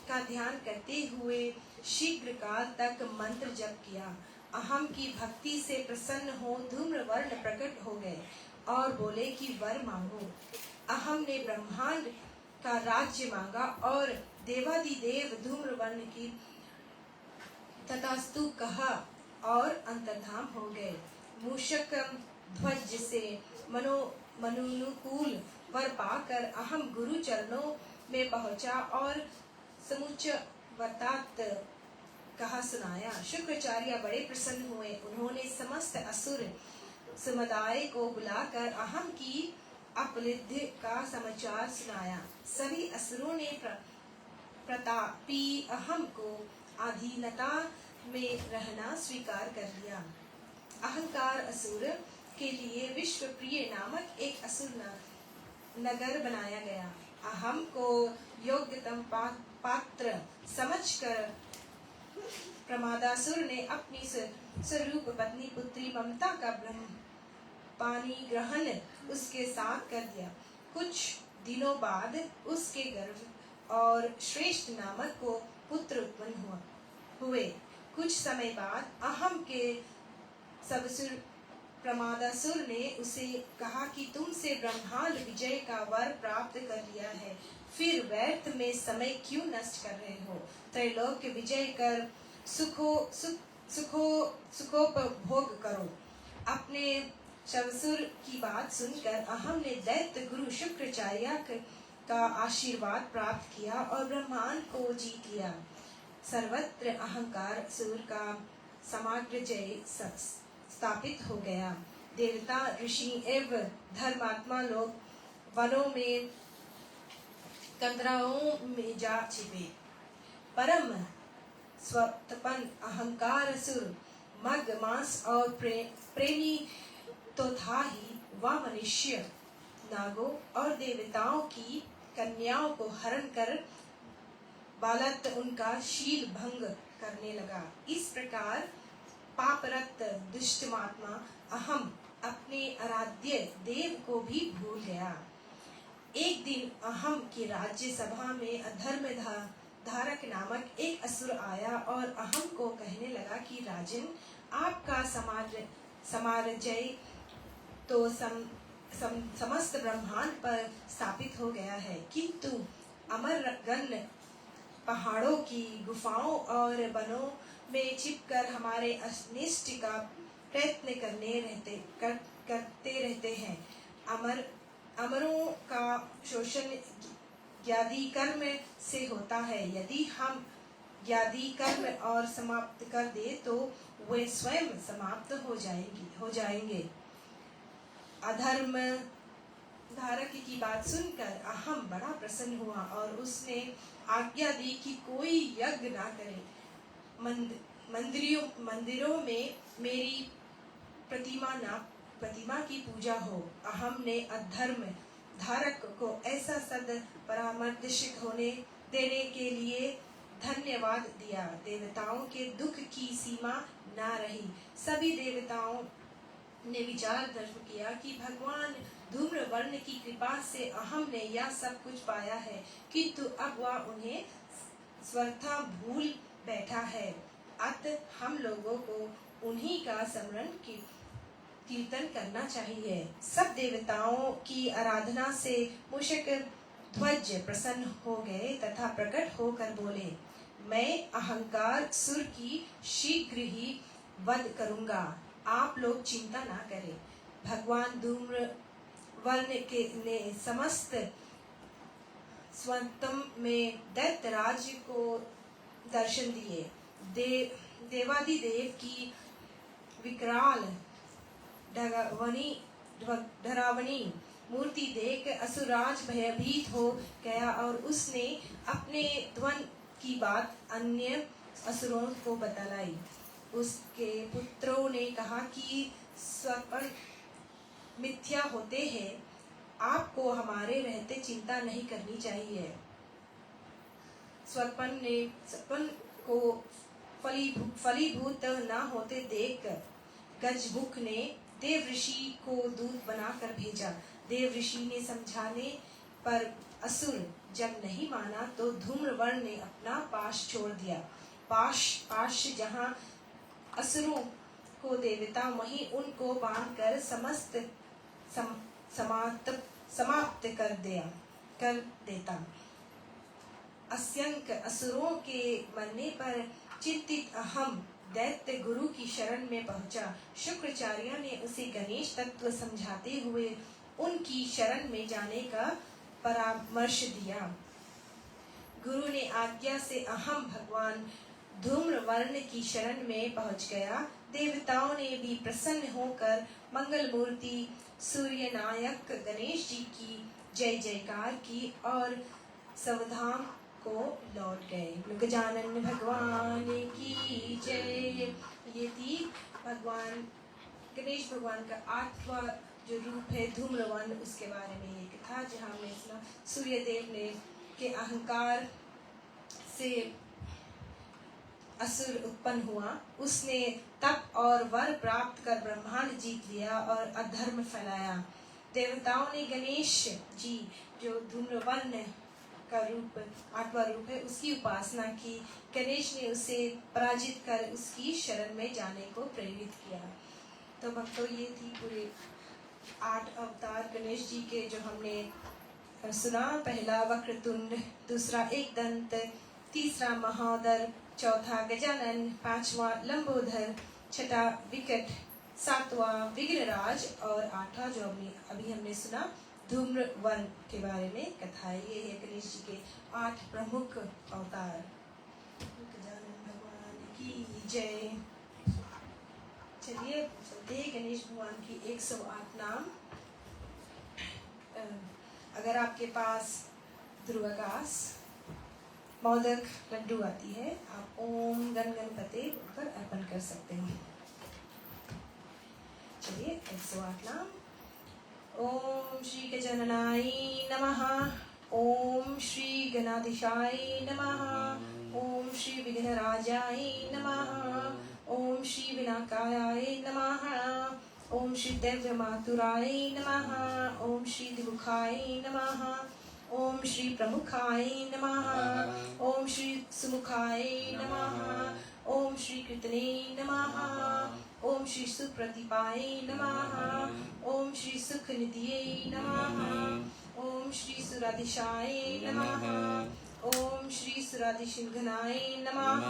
B: का ध्यान करते हुए शीघ्र काल तक मंत्र जप किया। अहम की भक्ति से प्रसन्न हो धूम्रवर्ण प्रकट हो गए और बोले कि वर मांगो। अहम ने ब्रह्मांड का राज्य मांगा और देवादिदेव धूम्रवर्ण की तथास्तु कहा और अंतर्धान हो गए। मूषक ध्वज से मनुनुकूल वर पाकर अहम गुरु चरणों में पहुंचा और समुच वर्तात कहा सुनाया। शुक्राचार्य बड़े प्रसन्न हुए। उन्होंने समस्त असुर समुदाय को बुलाकर अहम की अपलब्धि का समाचार सुनाया। सभी असुरों ने प्रतापी अहम को अधीनता में रहना स्वीकार कर लिया। अहंकार असुर के लिए विश्व प्रिय नामक एक असुर नगर बनाया गया। अहम को योग्यतम पात्र समझकर प्रमादासुर ने अपनी स्वरूप पत्नी पुत्री ममता का पानी ग्रहण उसके साथ कर दिया। कुछ दिनों बाद उसके गर्भ और श्रेष्ठ नामक को पुत्र उत्पन्न हुए। कुछ समय बाद अहम के सबसुर प्रमादासुर ने उसे कहा कि तुमसे ब्रह्मांड विजय का वर प्राप्त कर लिया है, फिर व्यर्थ में समय क्यों नष्ट कर रहे हो। त्रैलोक्य विजय कर सुखोपभोग करो। अपने सबसुर की बात सुनकर अहम ने दैत्य गुरु शुक्राचार्य का आशीर्वाद प्राप्त किया और ब्रह्मांड को जीत लिया। सर्वत्र अहंकार असुर का समग्र जय स्थापित हो गया। देवता, ऋषि एवं धर्मात्मा लोग वनों में कंदराओं में जा छिपे। परम स्वतपन अहंकार असुर मग मांस और प्रेमी तो था ही, वह मनुष्य, नागों और देवताओं की कन्याओं को हरण कर बालत उनका शील भंग करने लगा। इस प्रकार पापरत दुष्टमात्मा अहम अपने आराध्य देव को भी भूल गया। एक दिन अहम की राज्य सभा में अधर्म धारक नामक एक असुर आया और अहम को कहने लगा कि राजन, आपका साम्राज्य तो समस्त ब्रह्मांड पर स्थापित हो गया है, किंतु अमरगण पहाड़ों की गुफाओं और वनों में छिपकर हमारे अनिष्ट का प्रयत्न करते रहते हैं। अमरों का शोषण ज्ञादी कर्म से होता है। यदि हम ज्ञादी कर्म और समाप्त कर दे तो वे स्वयं समाप्त हो जाएंगे। अधर्म धारक की बात सुनकर अहम बड़ा प्रसन्न हुआ और उसने आज्ञा दी कि कोई यज्ञ ना करे। मंदिरों में मेरी प्रतिमा की पूजा हो। अहम ने अधर्म धारक को ऐसा सद परामर्श होने देने के लिए धन्यवाद दिया। देवताओं के दुख की सीमा ना रही। सभी देवताओं ने विचार दर्श किया कि भगवान धूम्रवर्ण की कृपा से अहम ने यह सब कुछ पाया है, किंतु अब वह उन्हें स्वतः भूल बैठा है। अतः हम लोगों को उन्हीं का स्मरण कीर्तन करना चाहिए। सब देवताओं की आराधना से मूषक ध्वज प्रसन्न हो गए तथा प्रकट होकर बोले, मैं अहंकार सुर की शीघ्र ही वध करूंगा, आप लोग चिंता ना करें। भगवान धूम्रवर्ण ने समस्त स्वतम में दैत्यराज को दर्शन दिए। देवादिदेव की विकराल डरावनी मूर्ति देख असुराज भयभीत हो गया और उसने अपने ध्वन की बात अन्य असुरों को बतलाई। उसके पुत्रों ने कहा कि स्वपन मिथ्या होते हैं, आपको हमारे रहते चिंता नहीं करनी चाहिए। स्वपन को फलीभूत न होते देख गजमुख ने देव ऋषि को दूत बनाकर भेजा। देव ऋषि ने समझाने पर असुर जब नहीं माना तो धूम्रवर्ण ने अपना पाश छोड़ दिया। पाश जहाँ असुरों को देवता वहीं उनको बांधकर समस्त समाप्त कर देता। असंख्य असुरों के मरने पर चिंतित अहम दैत्य गुरु की शरण में पहुंचा। शुक्राचार्य ने उसे गणेश तत्व समझाते हुए उनकी शरण में जाने का परामर्श दिया। गुरु ने आज्ञा से अहम भगवान धूम्रवर्ण की शरण में पहुंच गया। देवताओं ने भी प्रसन्न होकर मंगल मूर्ति सूर्य नायक गणेश जी की जय जयकार की और सवधाम को लौट गए। गजानन भगवान की जय। ये थी भगवान गणेश भगवान का 8वां जो रूप है धूम्रवर्ण, उसके बारे में एक था जहाँ हमने सुना सूर्य देव ने के अहंकार से असुर उत्पन्न हुआ। उसने तप और वर प्राप्त कर ब्रह्मांड जीत लिया और अधर्म फैलाया। देवताओं ने गणेश जी जो धूम्रवर्ण का रूप 8वां रूप है उसकी उपासना की। गणेश ने उसे पराजित कर उसकी शरण में जाने को प्रेरित किया। तो भक्तों ये थी पूरे 8 अवतार गणेश जी के जो हमने सुना। पहला वक्रतुंड, दूसरा एक दंत, तीसरा महोदर, चौथा गजानन, 5वां लंबोदर, छठा विकट, 7वां विघ्नराज और 8वां जो अभी हमने सुना धूम्रवर्ण के बारे में कथा। ये है गणेश जी के 8 प्रमुख अवतार। गजानन भगवान की जय। चलिए चलते हैं गणेश भगवान की 108 नाम। अगर आपके पास ध्रुवकाश मोदक लड्डू आती है, आप ओम गण गणपते पर अर्पण कर सकते हैं। चलिए 108 नाम। ओम श्री गजाननाय नमः। ओम श्री गणाधीशाय नमः। ओम श्री विघ्नराजाय नमः। ओम श्री विनाकायाय नमः। ओम श्री दिव्यमातुराय नमः। ओम श्री दिमुखाय नमः। ओम श्री प्रमुखाय नमः। ओम श्री सुमुखाय नमः। ओम श्री कृतने नमः। ओम श्री सुप्रतिपाय नमः। ओम श्री सुखनिधिये नमः। ओम श्री सुराधीशाय नमः। ओम श्री सुराधिसिंहनाय नमः।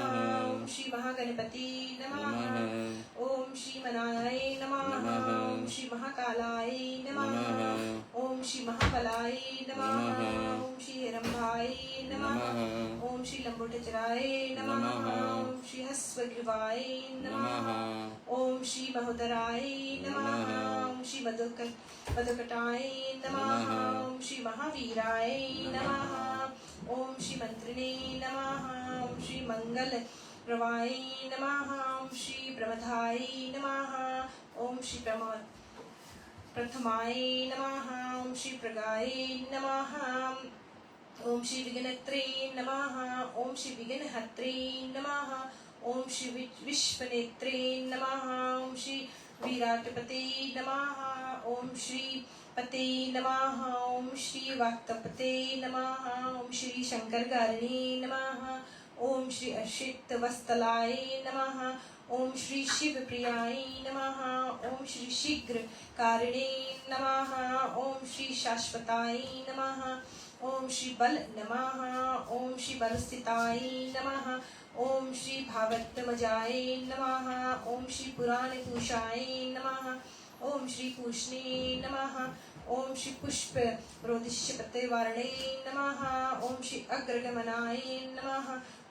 B: ओम श्री महागणपति नमः। ओम श्री मनाय नमः। ओम श्री महाकालाय नमः। ओम श्री महाबलाय नमः। ओम श्री हिरंभाय नमः। ओम श्री लंबोदराय नमः। ओम श्री हस्वग्रीवाय नमः। ओम श्री महोदराय नमः। ओम श्री मधुकटाय नमः। ओम श्री महावीराय नमः। ओम श्री मंत्रिणे नमः। ओम श्री मंगल प्रवाय नमः। ओम श्री प्रमथाय नमः। ओम श्री प्रथमाय नमः। ओम श्री प्रगाय नमः। ओम श्री विघ्नत्रे नमः। ओम श्री विघ्नहत्रे नमः। ओम श्री विश्वनेत्रे नमः। ओम श्री विराटपते नमः। ओम श्री पते नमः। ओम श्री वाक्तपते नमः। ओम श्री शंकरगारिणे नमः। ओम श्री अश्रित वस्तलाय नमः। ओम श्री शिवप्रियाय नमः। ओम श्री शीघ्र कारिणे नमः। ओम श्री शाश्वताय नमः। ओम श्री बल नमः। ओम श्री बलस्थिताय नमः। ओम श्री भावत्तमजाय नमः। ओम श्री पुराणपूषाय नमः। ओम श्री पूष्णे नमः। ओम श्री पुष्प रोदिष्यपते वारणे नमः। ओम श्री अग्रगमनाय नमः।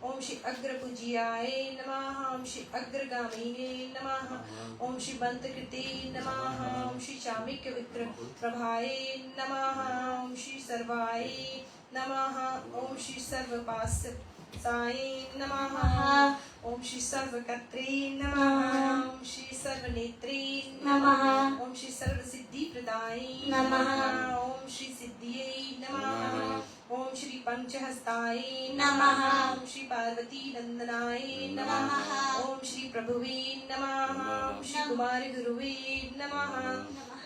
B: ओम श्री अग्रपूज्याय नमः। ओम श्री अग्रगामिने नमः। ओम श्री बंतकृते नमः। ओम श्री चामिक विक्र प्रभाय नमः। ओम श्री सर्वाय नमः। ओम श्री सर्वपास साय नमः। ओम श्री सर्वकर्त्रे नमः। ओम श्री सर्वनेत्रे नमः। ओम श्री सर्वसिद्धि प्रदाय नमः। ओम श्री सिद्धिये नमः। ओम श्री पंचहस्ताय नमः। ओम श्री पार्वती नंदनाय नमः। ओम श्री प्रभुवे नमः। ओम श्री कुमार गुरुवे नमः।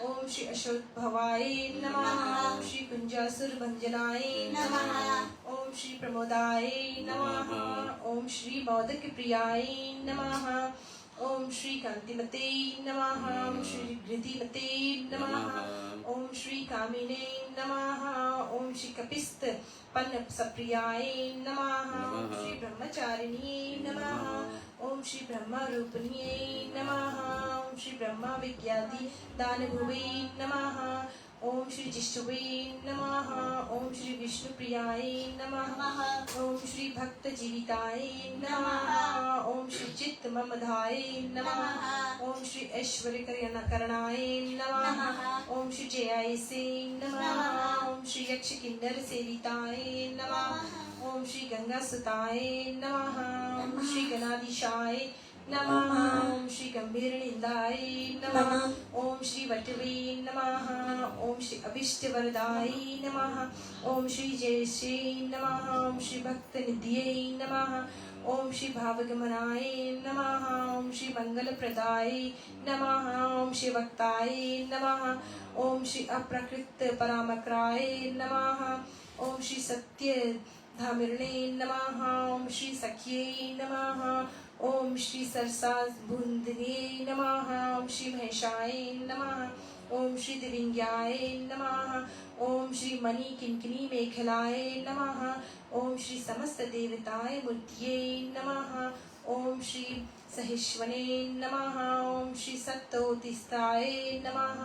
B: ओम श्री अशोकभवाय नमः। ओम श्री कुंजासुर भंजनाय नमः। ओम श्री प्रमोदाय नमः। ओम श्री मोदक प्रियाय नमः। ओम श्री कांतिमते नमः। ओम श्री घृतिमते नमः। ओम श्री कामिने नमः। ओम श्री कपिस्त पन्न सप्रियाय नमः। ओम श्री ब्रह्मचारिण्ये नमः। ओम श्री ब्रह्मरूपिण्ये नमः। ओम श्री ब्रह्मा विज्ञाति दानभुवे नमः। ओम श्री जिष्णुवे नमः। ओम श्री विष्णुप्रियाय नमः। ओम श्री भक्त जीविताय नमः। ओम श्री चित्त ममधाय नमः। ओम श्री ऐश्वर्य करणाय नमः। ओम श्री जयाय से नमः। ओम श्री यक्ष किन्नर सेविताय नमः। ओम श्री गंगा सुताय नमः। ओम श्री गणाधीशाय नमः। ओम श्री गंभीर निंदाय नमः। ओम श्री वटवे नमः। ओम श्री अभिष्ट वरदाय नमः। ओम श्री जय श्री नमः। ओम श्री भक्त निधिये नमः। ओम श्री भावगमनाय नमः। ओम श्री मंगल प्रदाय नमः। ओम श्री वक्ताय नमः। ओम श्री अप्रकृत परामक्राय नमः। ओम श्री सत्य धामिर्णे नमः। ओम श्री सख्ये नमः। ओम श्री सरसा भुंदने नमः। ओम श्री महेशाय नमः। ओम श्री दिविंग्याय नमः। ओम श्री मणि किंकिनी मेखलाय नमः। ओम श्री समस्त देवताय मूर्तिये नमः। ओम श्री सहिष्वने नमः। ओम श्री सत्तोतिस्ताय नमः।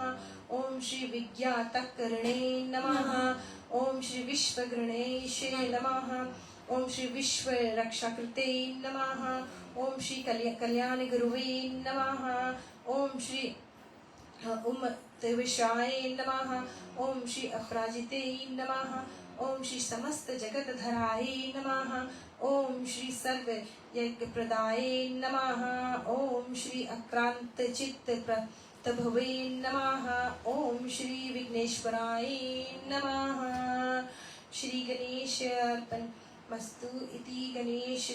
B: ओम श्री विज्ञातकरणे नमः। ओम श्री विश्वगणेशे नमः। ओम श्री विश्व रक्षाकृते नमः। ओम श्री कल्याण गुरुवे नमः। ओम श्री उमतविशाय नमः। ओम श्री अपराजिते नमः। ओम श्री समस्त जगत धराय नमः। ओम श्री सर्व यज्ञ प्रदाय नमः। ओम श्री अक्रांत चित्त प्रतभवे नमः। ओम श्री विघ्नेश्वराय नमः। श्री गणेश अर्पण मस्तु इति गणेश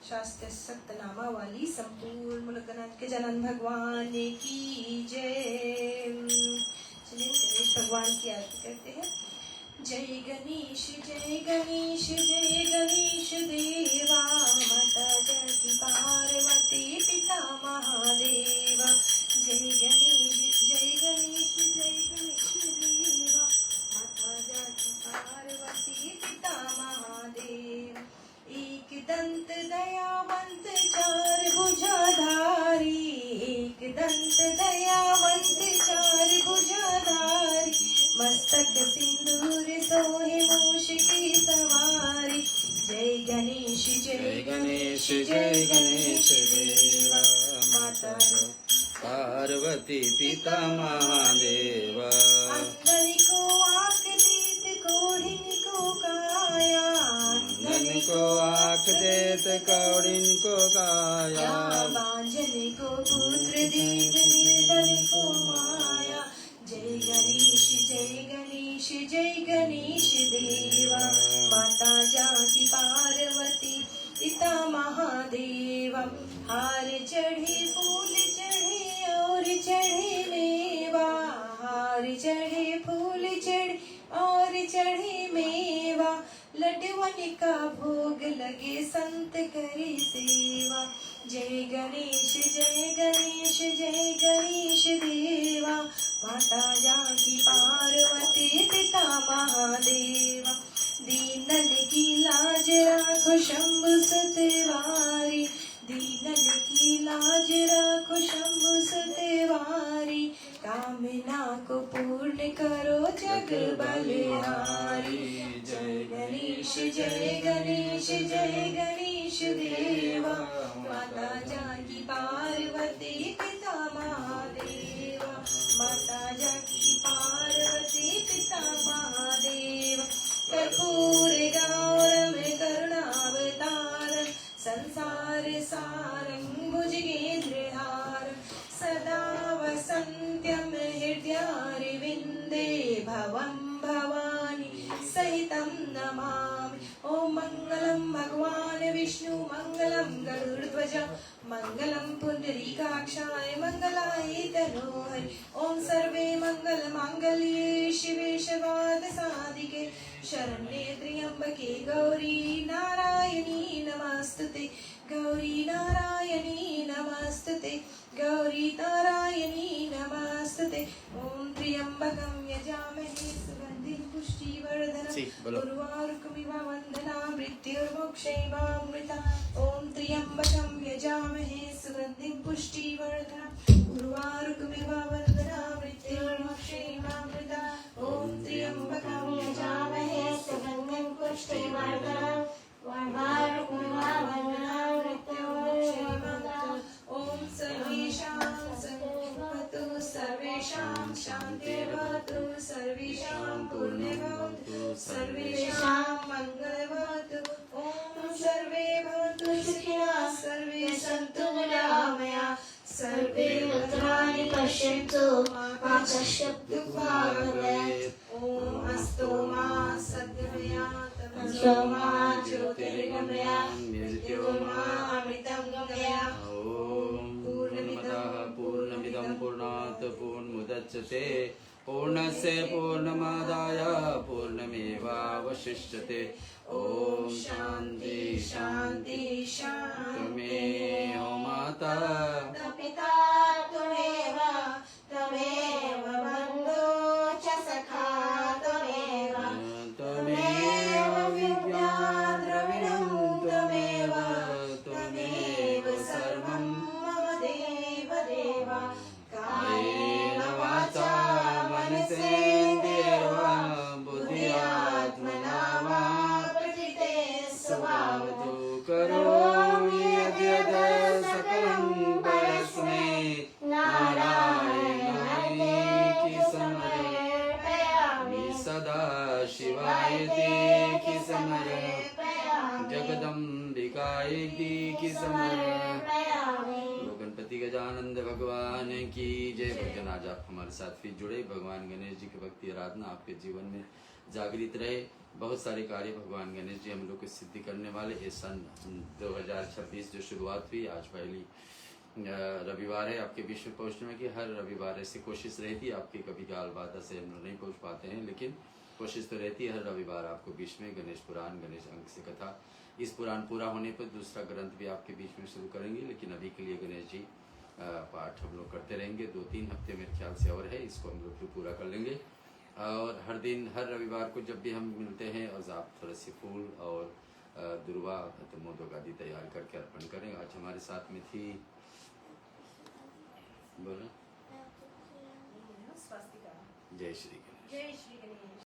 B: शास्त्र सप्तनामा वाली संपूर्ण मुलुकनाथ के जनन भगवान की जय। चलिए गणेश भगवान की आरती करते हैं। जय गणेश जय गणेश जय गणेश देवा। माता जगती पार्वती पिता महादेवा। जय गणेश जय गणेश जय गणेश देवा। माता जगती पार्वती पिता महादेव। एक दंत दयावंत चार भुजाधारी। एक दंत दयावंत चार भुजाधारी। मस्तक सिंदूर सोहे मूष की सवारी। जय गणेश जय
A: गणेश जय गणेश देवा।
B: माता
A: पार्वती पिता महादेवा।
B: अंगन को आँख देत कोढ़िन को काया।
A: धन को आँख देत कौड़िन को काया।
B: बांझन को पुत्र देत निर्धन को माया। जय गणेश जय गणेश जय गणेश देवा। माता जाकी पार्वती पिता महादेवा। हार चढ़े फूल चढ़े और चढ़े मेवा। हार चढ़े फूल चढ़े और चढ़े मेवा। लड्डुअन का भोग लगे संत करे सेवा। जय गणेश जय गणेश जय गणेश देवा। माता जाकी पार्वती पिता महादेवा। दीनन की लाज राखो शंभु सतवारी। दीनन की लाज राखो शंभु सतवारी। कामना को पूर्ण करो जग बलिहारी। जय गणेश जय गणेश जय गणेश देवा। माता जाकी पार्वती पिता महादेवा। माता जाकी पार्वती पिता महादेव। कर्पूर गौरम करुणावतारम। संसार सारं भुजगेन्द्रहारं। सदा वसन्त्यं हृदयारविन्दे भवं भवानी सहितं नमामि। ओम मंगलम भगवान विष्णु मंगलम गरुड़ध्वज मंगलम पुंडरीकाक्षाय मंगलाय तनोहरि। ओम सर्वे मंगल मांगल्ये शिवे सर्वार्थ साधिके शरण्ये त्र्यंबके गौरी नारायणी नमस्तुते। गौरी नारायणी नमस्तुते। गौरी नारायणी नमस्तुते। ओम त्र्यंबकं यजामहे सुगंधिं पुष्टिवर्धनम् उर्वारुकमिव वन्दनामि मृत्युर्मोक्षैवामृता। ओम त्र्यंबकं यजामहे सुगंधिं पुष्टिवर्धनम् उर्वारुकमिव वन्दनामि मृत्युर्मोक्षैवामृता। क्षेमामृता ॐ त्र्यम्बकं यजामहे सुगन्धिं पुष्टिवर्धनम् ॐ सर्वेषां सद्भवतु सर्वेषां शान्तिर्भवतु सर्वेषां पूर्णिर्भवतु सर्वेषां मङ्गलभवतु ॐ सर्वे भवन्तु सुखिनः सर्वे सन्तु निरामयाः सर्वे भद्राणि पश्यन्तु मा कश्चित् दुःखभाग् भवेत् ॐ अस्तु मा सद्गमया तमसो मा ज्योतिर्गमया मृत्यो मा अमृतं गमया
A: पूर्णमिदं पूर्णात् पूर्णमुदच्यते पूर्णस्य पूर्णमादाय पूर्णमेवावशिष्यते ॐ शान्ति शान्ति त्वमेव माता
B: पिता त्वमेव त्वमेव बन्धो च सखा त्वमेव त्वमेव विद्या द्रविणं त्वमेव त्वमेव सर्वं मम देव देव कायेन वाचा मनसेन्द्रियर्वा बुद्ध्यात्मना वा प्रकृते स्वभावतो करोमि यद्यत् सकलं परस्मै नारायणाय समर्पयामि सदा शिवाय ते समर्पयामि जगदम्बिकाय ते समर्पयामि। गणपति गजानंद भगवान की जय। भजन आज आप हमारे साथ फिर जुड़े। भगवान गणेश जी की भक्ति आराधना आपके जीवन में जागृत रहे। बहुत सारे कार्य भगवान गणेश जी हम लोग को सिद्धि करने वाले। इस सन 2026 जो शुरुआत हुई, आज पहली रविवार है आपके बीच में पहुंचने की। हर रविवार ऐसी कोशिश रहती है आपकी, कभी गाल बात से हम लोग नहीं पहुंच पाते हैं, लेकिन कोशिश तो रहती है हर रविवार आपको बीच में गणेश पुराण, गणेश अंक से कथा। इस पुराण पूरा होने पर दूसरा ग्रंथ भी आपके बीच में शुरू करेंगे, लेकिन अभी के लिए गणेश जी पाठ हम लोग करते रहेंगे। 2-3 हफ्ते मेरे ख्याल से और है, इसको हम लोग पूरा कर लेंगे। और हर दिन, हर रविवार को जब भी हम मिलते हैं, और आप थोड़े से फूल और दुर्वा तो मोदक आदि तैयार करके अर्पण करें। आज हमारे साथ में थी, बोलो, जय श्री कृष्ण।